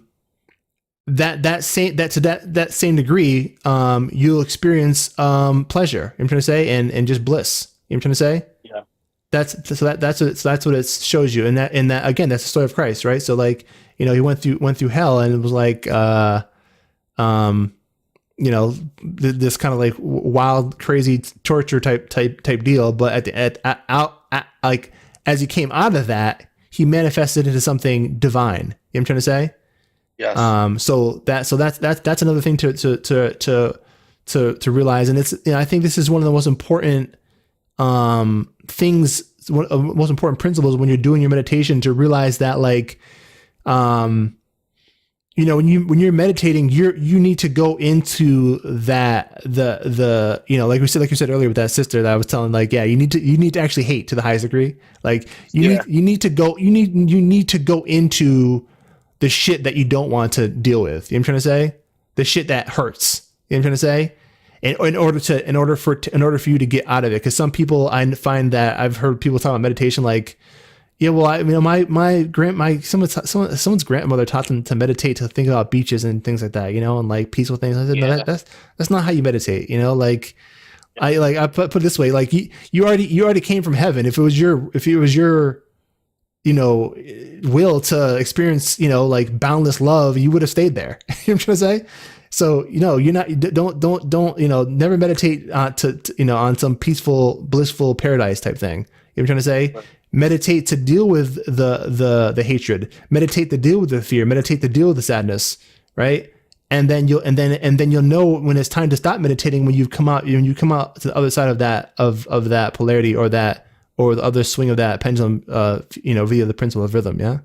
That same degree, you'll experience pleasure, you know what I'm trying to say, and just bliss, you know what I'm trying to say? Yeah. That's what it shows you. And that again, that's the story of Christ, right? So, like, he went through hell, and it was like this kind of like wild, crazy torture type deal. But like as he came out of that, he manifested into something divine. You know what I'm trying to say? Yes. So that's another thing to realize. And it's, I think this is one of the most important things, one of the most important principles when you're doing your meditation, to realize that, like, when you're meditating, you need to go into that, like you said earlier with that sister that I was telling, like, yeah, you need to actually hate to the highest degree. Like you need to go into the shit that you don't want to deal with. You know what I'm trying to say? The shit that hurts. You know what I'm trying to say? In order for you to get out of it. Cause some people, I find that I've heard people talk about meditation, like, yeah, well, someone's grandmother taught them to meditate, to think about beaches and things like that, and like peaceful things. I said, no, that's not how you meditate, like, I put it this way, like you already came from heaven. If it was your will to experience, like boundless love, you would have stayed there. You know what I'm trying to say? So, don't never meditate on some peaceful, blissful paradise type thing. You know what I'm trying to say? Right. Meditate to deal with the hatred. Meditate to deal with the fear. Meditate to deal with the sadness, right? And then you'll know when it's time to stop meditating, when you come out to the other side of that polarity, or the other swing of that pendulum, via the principle of rhythm. Yeah.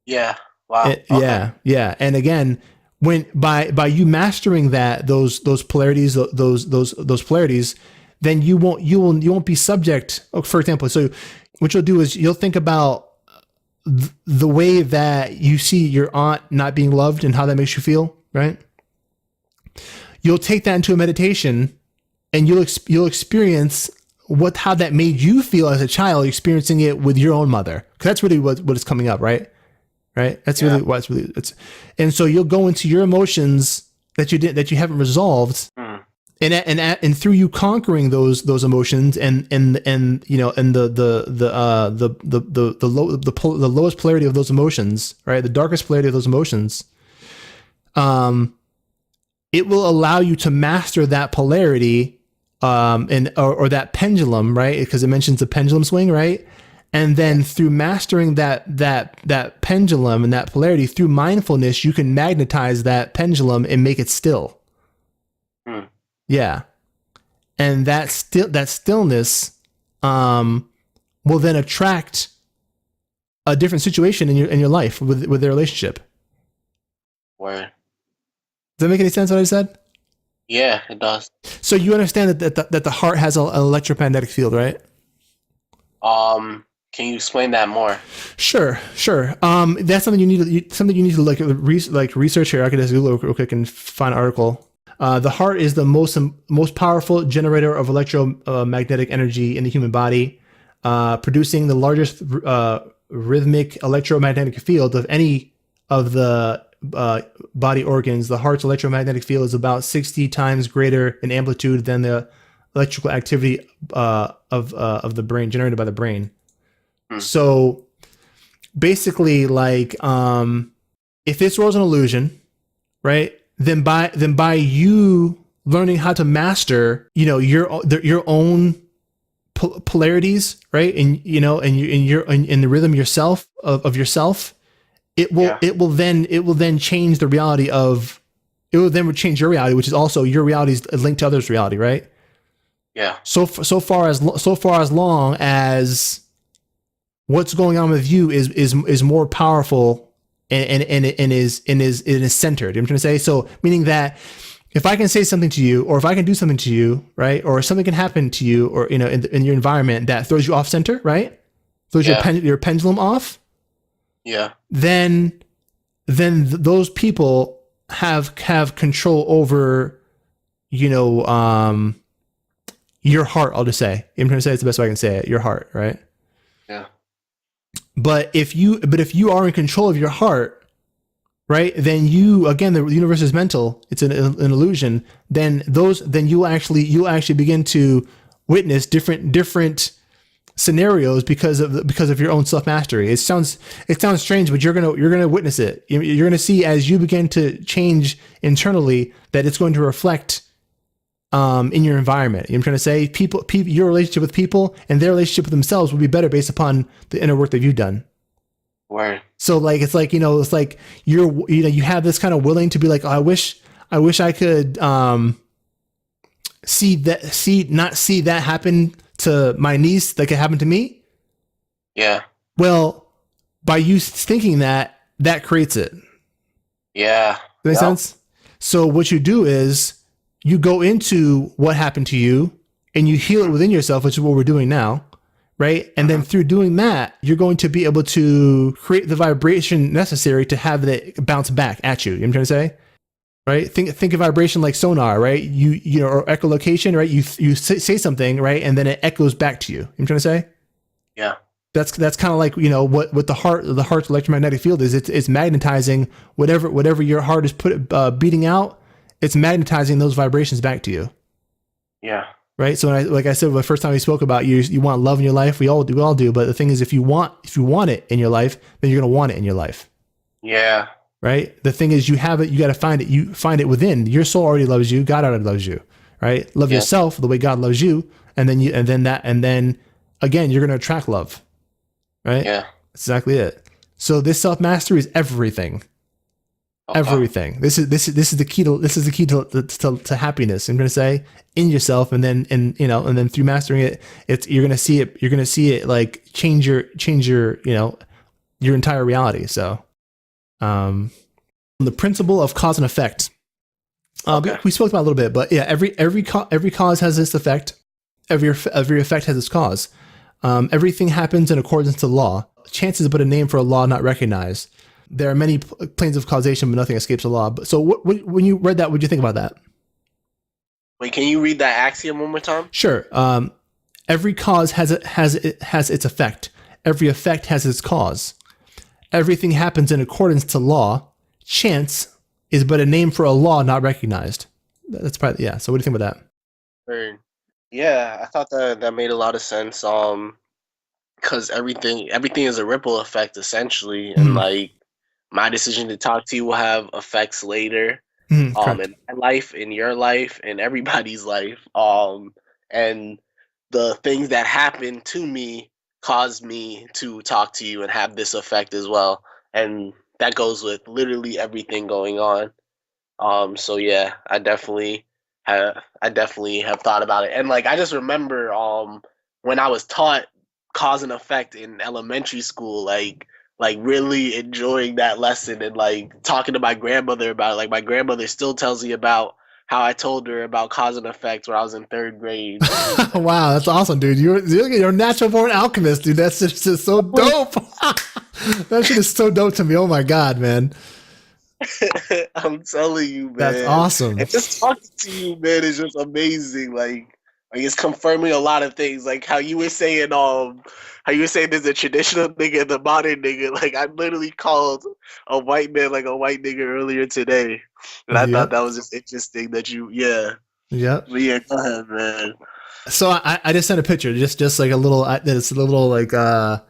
Yeah. Wow. Okay. Yeah. And again, when by you mastering those polarities, those polarities, then you won't be subject. For example, so what you'll do is you'll think about the way that you see your aunt not being loved and how that makes you feel, right? You'll take that into a meditation, and you'll experience how that made you feel as a child, experiencing it with your own mother. Because that's really what is coming up, right? Right. That's really what's really. And so you'll go into your emotions that you haven't resolved, and through you conquering those emotions and you know, and the lowest polarity of those emotions, right? The darkest polarity of those emotions, it will allow you to master that polarity, or that pendulum, right? Because it mentions the pendulum swing, right? And then through mastering that pendulum and that polarity through mindfulness, you can magnetize that pendulum and make it still. Yeah. And that stillness will then attract a different situation in your life with their relationship. Word. Does that make any sense what I said? Yeah, it does. So you understand that the heart has an electromagnetic field, right? Can you explain that more? Sure. That's something you need to research here. I could just Google real quick and find an article. The heart is the most powerful generator of electromagnetic energy in the human body, producing the largest rhythmic electromagnetic field of any of the body organs. The heart's electromagnetic field is about 60 times greater in amplitude than the electrical activity of the brain, generated by the brain. So basically, like, if this world's an illusion, right? Then by you learning how to master, you know, your own polarities, right? And you know, and in the rhythm yourself of yourself, it will then change the reality of. It will then change your reality, which is also your reality is linked to others' reality, right? Yeah. So far as long as what's going on with you is more powerful and is centered. I'm trying to say, so meaning that if I can say something to you, or if I can do something to you, right, or something can happen to you, or you know, in your environment that throws you off center, right, throws your pendulum off, then those people have control over, you know, your heart. I'll just say, I'm trying to say it's the best way I can say it. Your heart, right? Yeah. But if you are in control of your heart, right, then you, again, the universe is mental. It's an illusion. Then you'll actually begin to witness different scenarios because of your own self mastery. It sounds strange, but you're gonna witness it. You're gonna see as you begin to change internally that it's going to reflect in your environment. I'm trying to say, people, your relationship with people and their relationship with themselves will be better based upon the inner work that you've done. Right. So like, it's like, you know, it's like you have this kind of willing to be like, oh, I wish I could not see that happen to my niece like it happened to me. Yeah. Well, by you thinking that creates it. Yeah. Does that make sense? So what you do is you go into what happened to you and you heal it within yourself, which is what we're doing now, right? And then through doing that, you're going to be able to create the vibration necessary to have it bounce back at you. You know what I'm trying to say? Right? Think of vibration like sonar, right? You know, or echolocation, right? You say something, right? And then it echoes back to you. You know what I'm trying to say? Yeah. That's kind of like, you know, what the heart's electromagnetic field is. It's magnetizing whatever your heart is beating out. It's magnetizing those vibrations back to you. Yeah. Right. So like I said, the first time we spoke about you want love in your life. We all do. But the thing is, if you want it in your life, then you're going to want it in your life. Yeah. Right. The thing is, you have it. You got to find it. You find it within. Your soul already loves you. God already loves you. Right. Love yourself the way God loves you. And then again, you're going to attract love. Right. Yeah. That's exactly it. So this self-mastery is everything. Everything. This is the key to happiness. I'm going to say in yourself, and then through mastering it, you're going to see it like change your you know, your entire reality. So, the principle of cause and effect. We spoke about it a little bit, but yeah, every cause has its effect. Every effect has its cause. Everything happens in accordance to law. chance is but a name for a law not recognized. There are many planes of causation, but nothing escapes the law. So when you read that, what did you think about that? Wait, can you read that axiom one more time? Sure. Every cause has its effect. Every effect has its cause. Everything happens in accordance to law. Chance is but a name for a law not recognized. That's probably, yeah. So what do you think about that? Yeah, I thought that made a lot of sense. Because everything is a ripple effect essentially, and like my decision to talk to you will have effects later, Correct. in my life, in your life, in everybody's life. And the things that happen to me cause me to talk to you and have this effect as well, and that goes with literally everything going on. So yeah, I definitely have thought about it. And like I just remember when I was taught cause and effect in elementary school, like really enjoying that lesson and like talking to my grandmother about it. Like my grandmother still tells me about how I told her about cause and effect when I was in third grade. Wow, that's awesome, dude. You're a natural born alchemist, dude. That's just so dope. That shit is so dope to me. Oh my god, man. I'm telling you, man. That's awesome. And just talking to you, man, is just amazing. Like it's confirming a lot of things. Like how you were saying, there's a traditional nigga and the modern nigga. Like I literally called a white man like a white nigga earlier today, and I thought that was just interesting. That yeah. But yeah, go ahead, man. So I just sent a picture, just like a little. It's a little like a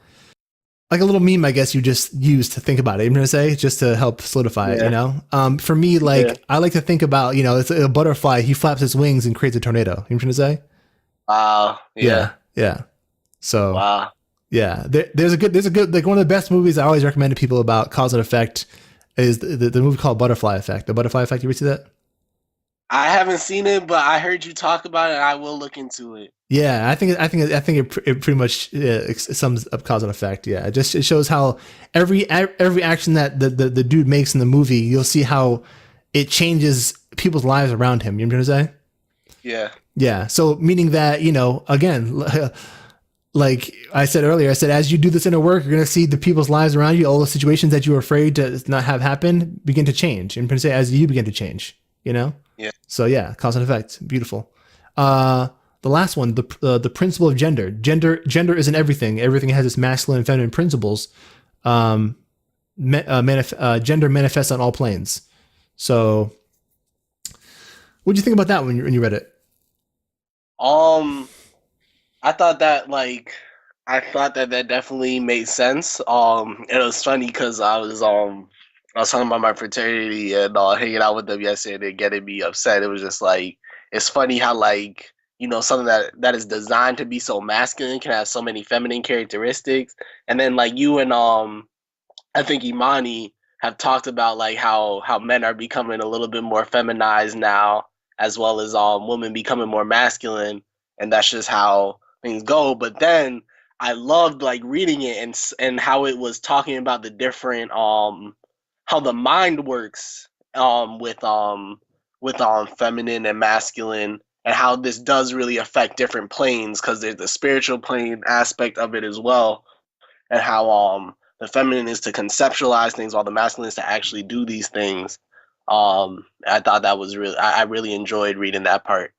little meme, I guess you just used to think about it. I'm gonna say just to help solidify it. You know, for me, like I like to think about, you know, it's a butterfly. He flaps his wings and creates a tornado. You know what I'm trying to say? Wow. Yeah. So. Wow. Yeah, there's a good like one of the best movies I always recommend to people about cause and effect is the movie called Butterfly Effect. The Butterfly Effect. You ever see that? I haven't seen it, but I heard you talk about it. And I will look into it. Yeah, I think it pretty much sums up cause and effect. Yeah, it shows how every action that the dude makes in the movie, you'll see how it changes people's lives around him. You know what I'm trying to say? Yeah. Yeah. So meaning that, you know, again. Like I said earlier, as you do this inner work, you're going to see the people's lives around you, all the situations that you were afraid to not have happen begin to change. And say as you begin to change, you know? Yeah. So yeah, cause and effect. Beautiful. The last one, the principle of gender. Gender isn't everything. Everything has its masculine and feminine principles. Gender manifests on all planes. So what do you think about that when you read it? I thought that definitely made sense. It was funny because I was talking about my fraternity and hanging out with them yesterday and getting me upset. It was just like it's funny how like, you know, something that is designed to be so masculine can have so many feminine characteristics. And then like you and I think Imani have talked about like how men are becoming a little bit more feminized now, as well as women becoming more masculine, and that's just how things go. But then I loved like reading it and how it was talking about the different how the mind works with feminine and masculine, and how this does really affect different planes, because there's the spiritual plane aspect of it as well, and how the feminine is to conceptualize things while the masculine is to actually do these things. I thought that was I really enjoyed reading that part.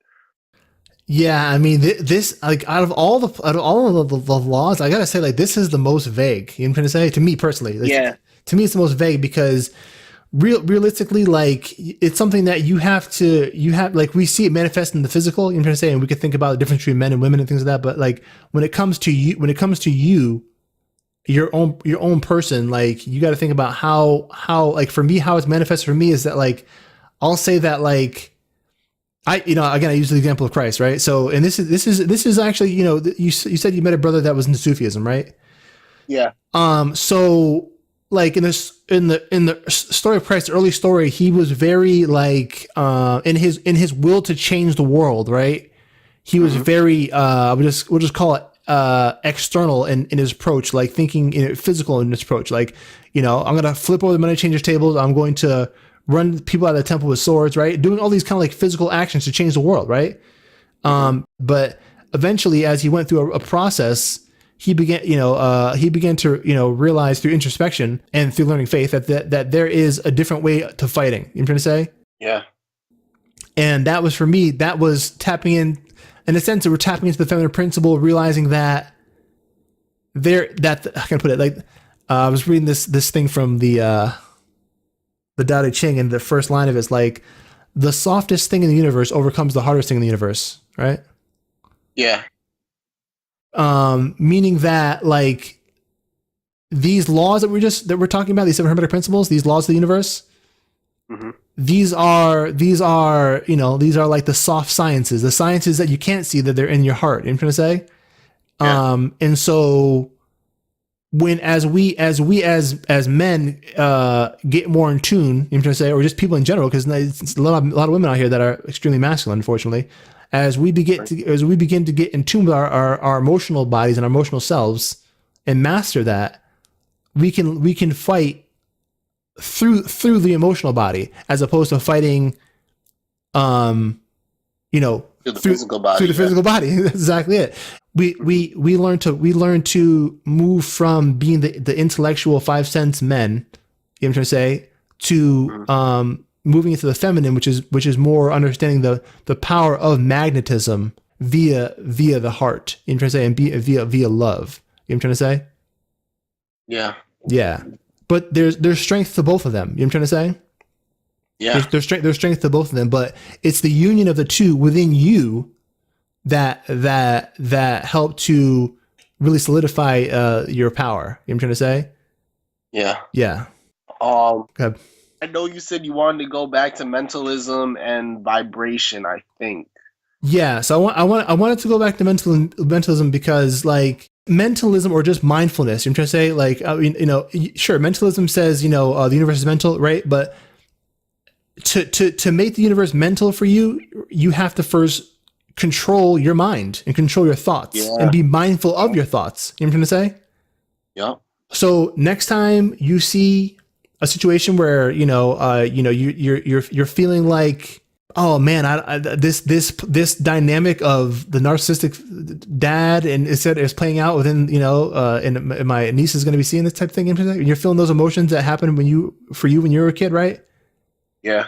Yeah, I mean, this like out of all of the laws, I gotta say, like this is the most vague. You know what I'm trying to say? To me personally, like, to me it's the most vague because realistically, like it's something that you have like we see it manifest in the physical. You know what I'm trying to say? And we could think about the difference between men and women and things like that. But like when it comes to you, your own person, like you got to think about how like for me, how it's manifested for me is that like I'll say that like. Again, I use the example of Christ, right? So, and this is actually, you know, you said you met a brother that was into Sufism, right? Yeah. So like in the story of Christ, the early story, he was very like, in his will to change the world, right? He was very, we'll just call it, external in his approach, like thinking, you know, physical in his approach. Like, you know, I'm going to flip over the money changers tables. I'm going to run people out of the temple with swords, right? Doing all these kind of like physical actions to change the world, right? But eventually, as he went through a process, he began to, realize through introspection and through learning faith that there is a different way to fighting. You know what I'm trying to say? Yeah. And that was, for me, that was tapping in a sense, that we're tapping into the feminine principle, realizing that how can I put it? Like, I was reading this thing from the Tao Te Ching, and the first line of it is like, the softest thing in the universe overcomes the hardest thing in the universe, right? Yeah. Meaning that, like, these laws that we're talking about, these 7 hermetic principles, these laws of the universe, these are like the soft sciences, the sciences that you can't see, that they're in your heart. You know what I'm trying to say? Yeah. And so as men get more in tune, you know what I'm trying to say, or just people in general, because a lot of women out here that are extremely masculine, unfortunately. As we begin to get in tune with our emotional bodies and our emotional selves and master that, we can fight through the emotional body, as opposed to fighting through the physical body. That's exactly it. We learn to move from being the intellectual 5 sense men, you know what I'm trying to say, to moving into the feminine, which is more understanding the power of magnetism via the heart. You know what I'm trying to say, and via love. You know what I'm trying to say? Yeah. Yeah. But there's strength to both of them. You know what I'm trying to say? Yeah. There's strength to both of them, but it's the union of the two within you that help to really solidify your power. You know what I'm trying to say? Yeah. Yeah. I know you said you wanted to go back to mentalism and vibration, I think. Yeah. So I wanted to go back to mentalism because, like, mentalism, or just mindfulness, I'm trying to say, like, I mean, sure, mentalism says, the universe is mental, right? But to make the universe mental for you, you have to first control your mind and control your thoughts and be mindful of your thoughts. You know what I'm trying to say? Yeah. So next time you see a situation where, you're feeling like, oh man, this dynamic of the narcissistic dad and is playing out within, and my niece is going to be seeing this type of thing. And you're feeling those emotions that happened when you were a kid, right? Yeah.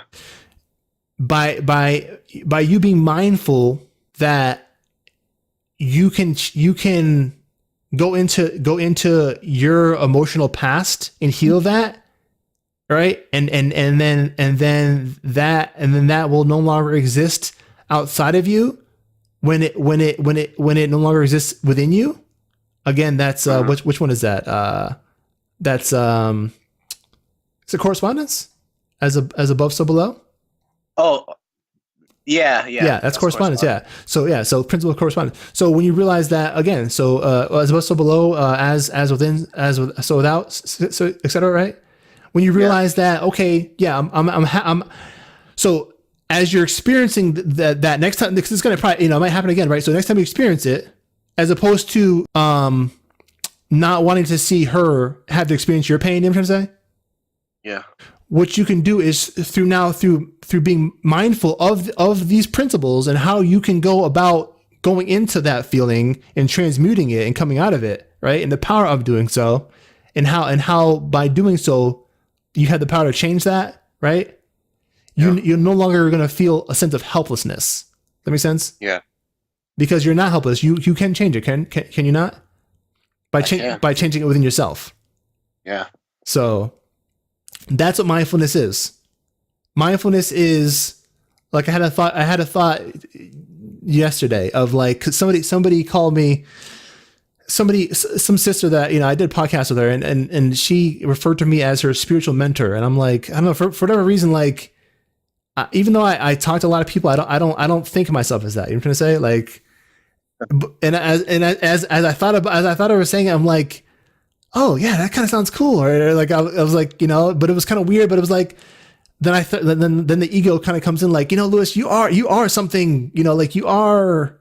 By you being mindful that you can go into your emotional past and heal that. Right. And then that will no longer exist outside of you when it no longer exists within you. Again, that's which one is that? That's it's a correspondence, as above, so below. Oh, yeah. That's correspondence. Yeah. So principle of correspondence. So when you realize that, again, so as above, so below, as within, so without, so etc. Right. When you realize that, okay, yeah, I'm so as you're experiencing that next time, because it's going to probably, it might happen again, right? So next time you experience it, as opposed to not wanting to see her have to experience your pain, you know what I'm trying to say? Yeah. What you can do is through being mindful of these principles and how you can go about going into that feeling and transmuting it and coming out of it, right? And the power of doing so, and how by doing so, you have the power to change that, right? Yeah. You're no longer going to feel a sense of helplessness. That makes sense? Yeah. Because you're not helpless. You can change it. Can you not? By changing it within yourself. Yeah. So that's what mindfulness is. Mindfulness is, like, I had a thought yesterday of, like, 'cause somebody called me, some sister that, I did a podcast with her, and she referred to me as her spiritual mentor. And I'm like, I don't know, for whatever reason, like, even though I talk to a lot of people, I don't think of myself as that. You know what I'm trying to say? Like, and as I thought I was saying it, I'm like, oh yeah, that kind of sounds cool. Or like, I was like, but it was kind of weird, but it was like, then then the ego kind of comes in, like, Lewis, you are something, like, you are,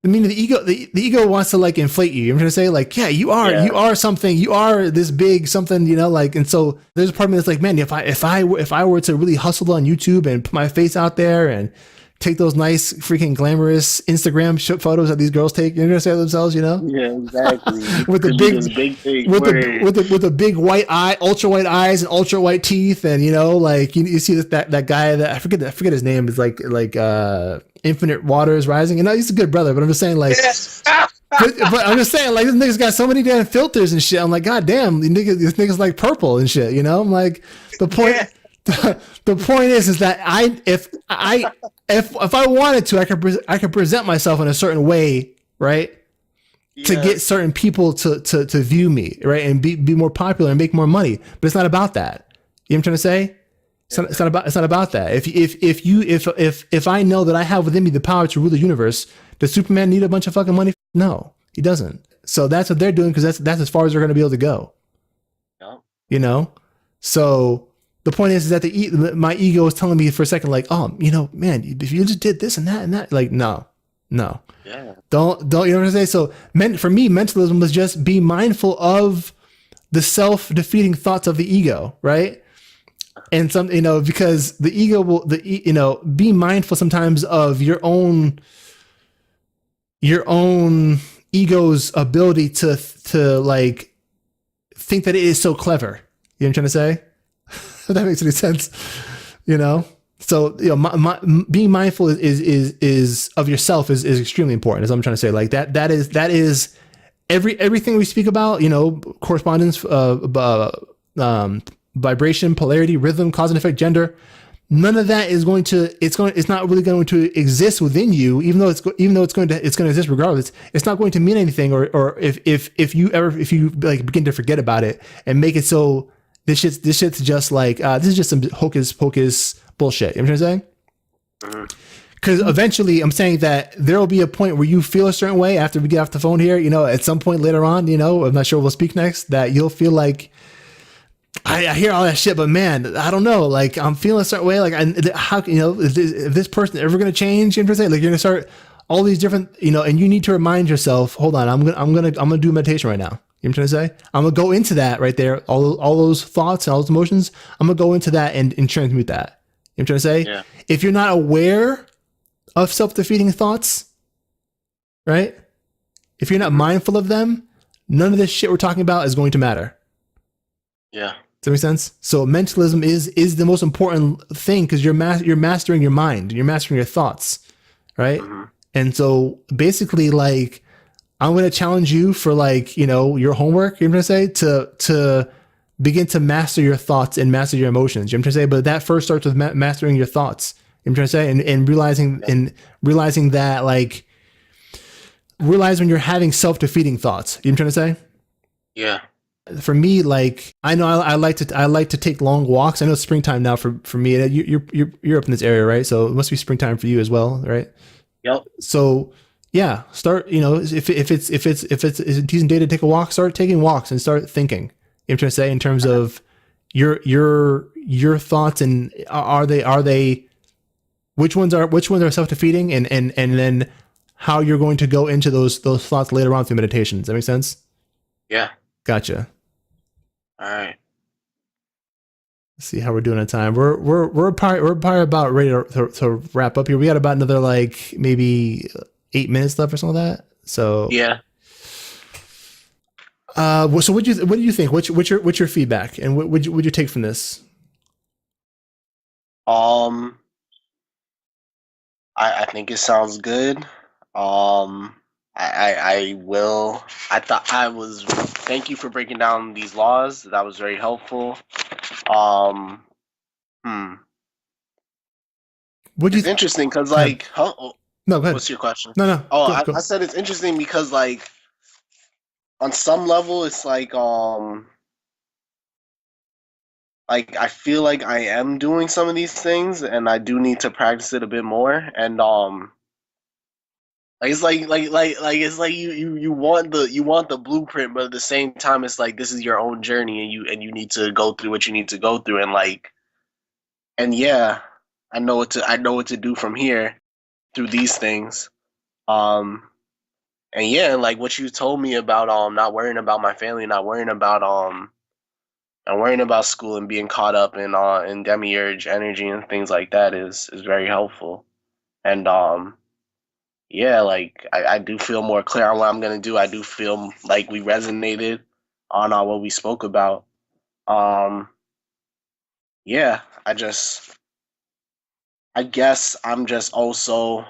I mean, the ego wants to, like, inflate you. I'm going to say, like, yeah, you are something, you are this big something, like, and so there's a part of me that's like, man, if I were to really hustle on YouTube and put my face out there and take those nice freaking glamorous Instagram photos that these girls take. You're gonna say themselves, you know, Yeah, exactly. with the Could be big this big thing with the where with the big white eye, ultra white eyes and ultra white teeth, and you know, like you see that guy that I forget his name is like Infinite Waters Rising. You know, he's a good brother, but I'm just saying like. But I'm just saying, like, this nigga's got so many damn filters and shit. I'm like, God damn, this nigga's like purple and shit. You know, I'm like, the point. Yeah. The point is that if I wanted to, I could present myself in a certain way, right? To get certain people to view me, right, and be more popular and make more money. But it's not about that. You know what I'm trying to say? It's not about that. If I know that I have within me the power to rule the universe, does Superman need a bunch of fucking money? No, he doesn't. So that's what they're doing because that's as far as they're going to be able to go. No. You know, so the point is that my ego is telling me for a second, like, oh, you know, man, if you just did this and that, like, no. Yeah. Don't, you know what I'm saying? So for me, mentalism was just be mindful of the self-defeating thoughts of the ego, right? And some, you know, because the ego will, you know, be mindful sometimes of your own ego's ability to like think that it is so clever. You know what I'm trying to say? If that makes any sense, you know? So, you know, being mindful is of yourself is extremely important, as I'm trying to say. Like that is everything we speak about, you know, correspondence, vibration, polarity, rhythm, cause and effect, gender. None of that is it's not really going to exist within you, even though it's going to exist regardless. It's not going to mean anything, or if you like begin to forget about it and make it so this shit's just like this is just some hocus pocus bullshit. You know what I'm saying? Because eventually, I'm saying that there will be a point where you feel a certain way after we get off the phone here. You know, at some point later on, you know, I'm not sure we'll speak next, that you'll feel like, I hear all that shit, but man, I don't know. Like, I'm feeling a certain way. Like, how, you know, is this person ever going to change? You know what I'm saying? Like, you're going to start all these different, you know, and you need to remind yourself, hold on, I'm going to do meditation right now. You know what I'm trying to say? I'm going to go into that right there. All those thoughts and all those emotions, I'm going to go into that and transmute that. You know what I'm trying to say? Yeah. If you're not aware of self-defeating thoughts, right? If you're not mindful of them, none of this shit we're talking about is going to matter. Yeah. Does that make sense? So mentalism is the most important thing because you're mastering your mind, you're mastering your thoughts, right? Mm-hmm. And so basically, like, I'm going to challenge you for, like, you know, your homework. You're going to say to begin to master your thoughts and master your emotions. You know what I'm trying to say? But that first starts with mastering your thoughts. You know what I'm trying to say? And realizing that, like, realize when you're having self-defeating thoughts. You know what I'm trying to say? Yeah. For me, like, I know I like to take long walks. I know it's springtime now for me. You're up in this area, right? So it must be springtime for you as well, right? Yep. So yeah, start, you know, if it's a decent day to take a walk, start taking walks and start thinking. You know what I'm trying to say, in terms of your thoughts, and are they which ones are self-defeating, and then how you're going to go into those thoughts later on through meditation. Does that make sense? Yeah. Gotcha. All right. Let's see how we're doing on time. We're probably about ready to wrap up here. We got about another, like, maybe 8 minutes left or something like that. So yeah. So what do you think? What's your feedback, and what would you take from this? I think it sounds good. I will. Thank you for breaking down these laws. That was very helpful. It's interesting because, like, no, go ahead. What's your question? No. Oh, go. I said it's interesting because, like, on some level, it's like I feel like I am doing some of these things, and I do need to practice it a bit more. And like, it's like it's like you want the blueprint, but at the same time, it's like this is your own journey, and you need to go through what you need to go through, and yeah, I know what to do from here through these things. And yeah, like what you told me about not worrying about my family, not worrying about school, and being caught up in demiurge energy and things like that is very helpful. And yeah, like I do feel more clear on what I'm gonna do. I do feel like we resonated on what we spoke about. Um, yeah, I guess I'm just also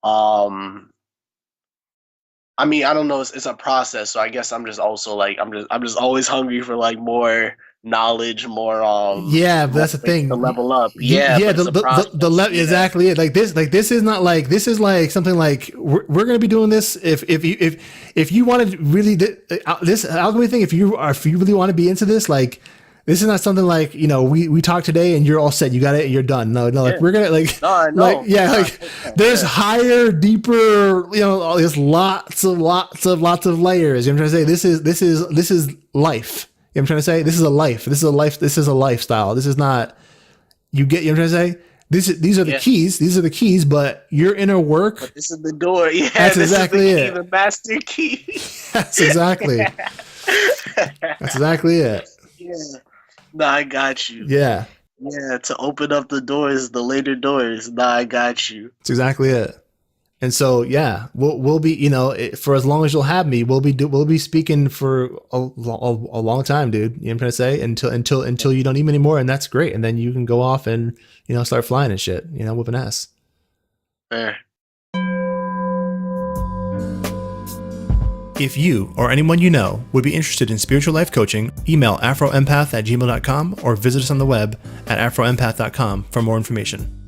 um I mean, I don't know, it's a process, so I guess I'm just also like I'm just always hungry for like more knowledge, Yeah, but more that's the ways to thing. level up. Yeah, Yeah, but it's a process. Yeah. exactly it. Like this is not like this is like something like we're gonna be doing this if you wanted really this alchemy thing. If you really want to be into this, like this is not something like we talk today and you're all set. You got it. You're done. No, like Yeah. we're gonna like No, I like know. yeah No, I like get that. there's Yeah. higher, deeper. There's lots of layers. You know what I'm trying to say? This is life. You know what I'm trying to say? This is a life. This is a life. This is a lifestyle. This is not, you get, you know what I'm trying to say? These are the Yeah. keys. These are the keys, but your inner work, But this is the door. Yeah, that's this exactly is the key, it. the master key. That's exactly it. Yeah. No, I got you. Yeah, Yeah, to open up the doors, the later doors. No, I got you. that's exactly it. And so, yeah, we'll be, for as long as you'll have me, we'll be speaking for a long time, dude. You know what I'm trying to say? Until you don't need me anymore, and that's great. And then you can go off and start flying and shit. Whooping ass. Fair. If you or anyone you know would be interested in spiritual life coaching, email afroempath@gmail.com or visit us on the web at afroempath.com for more information.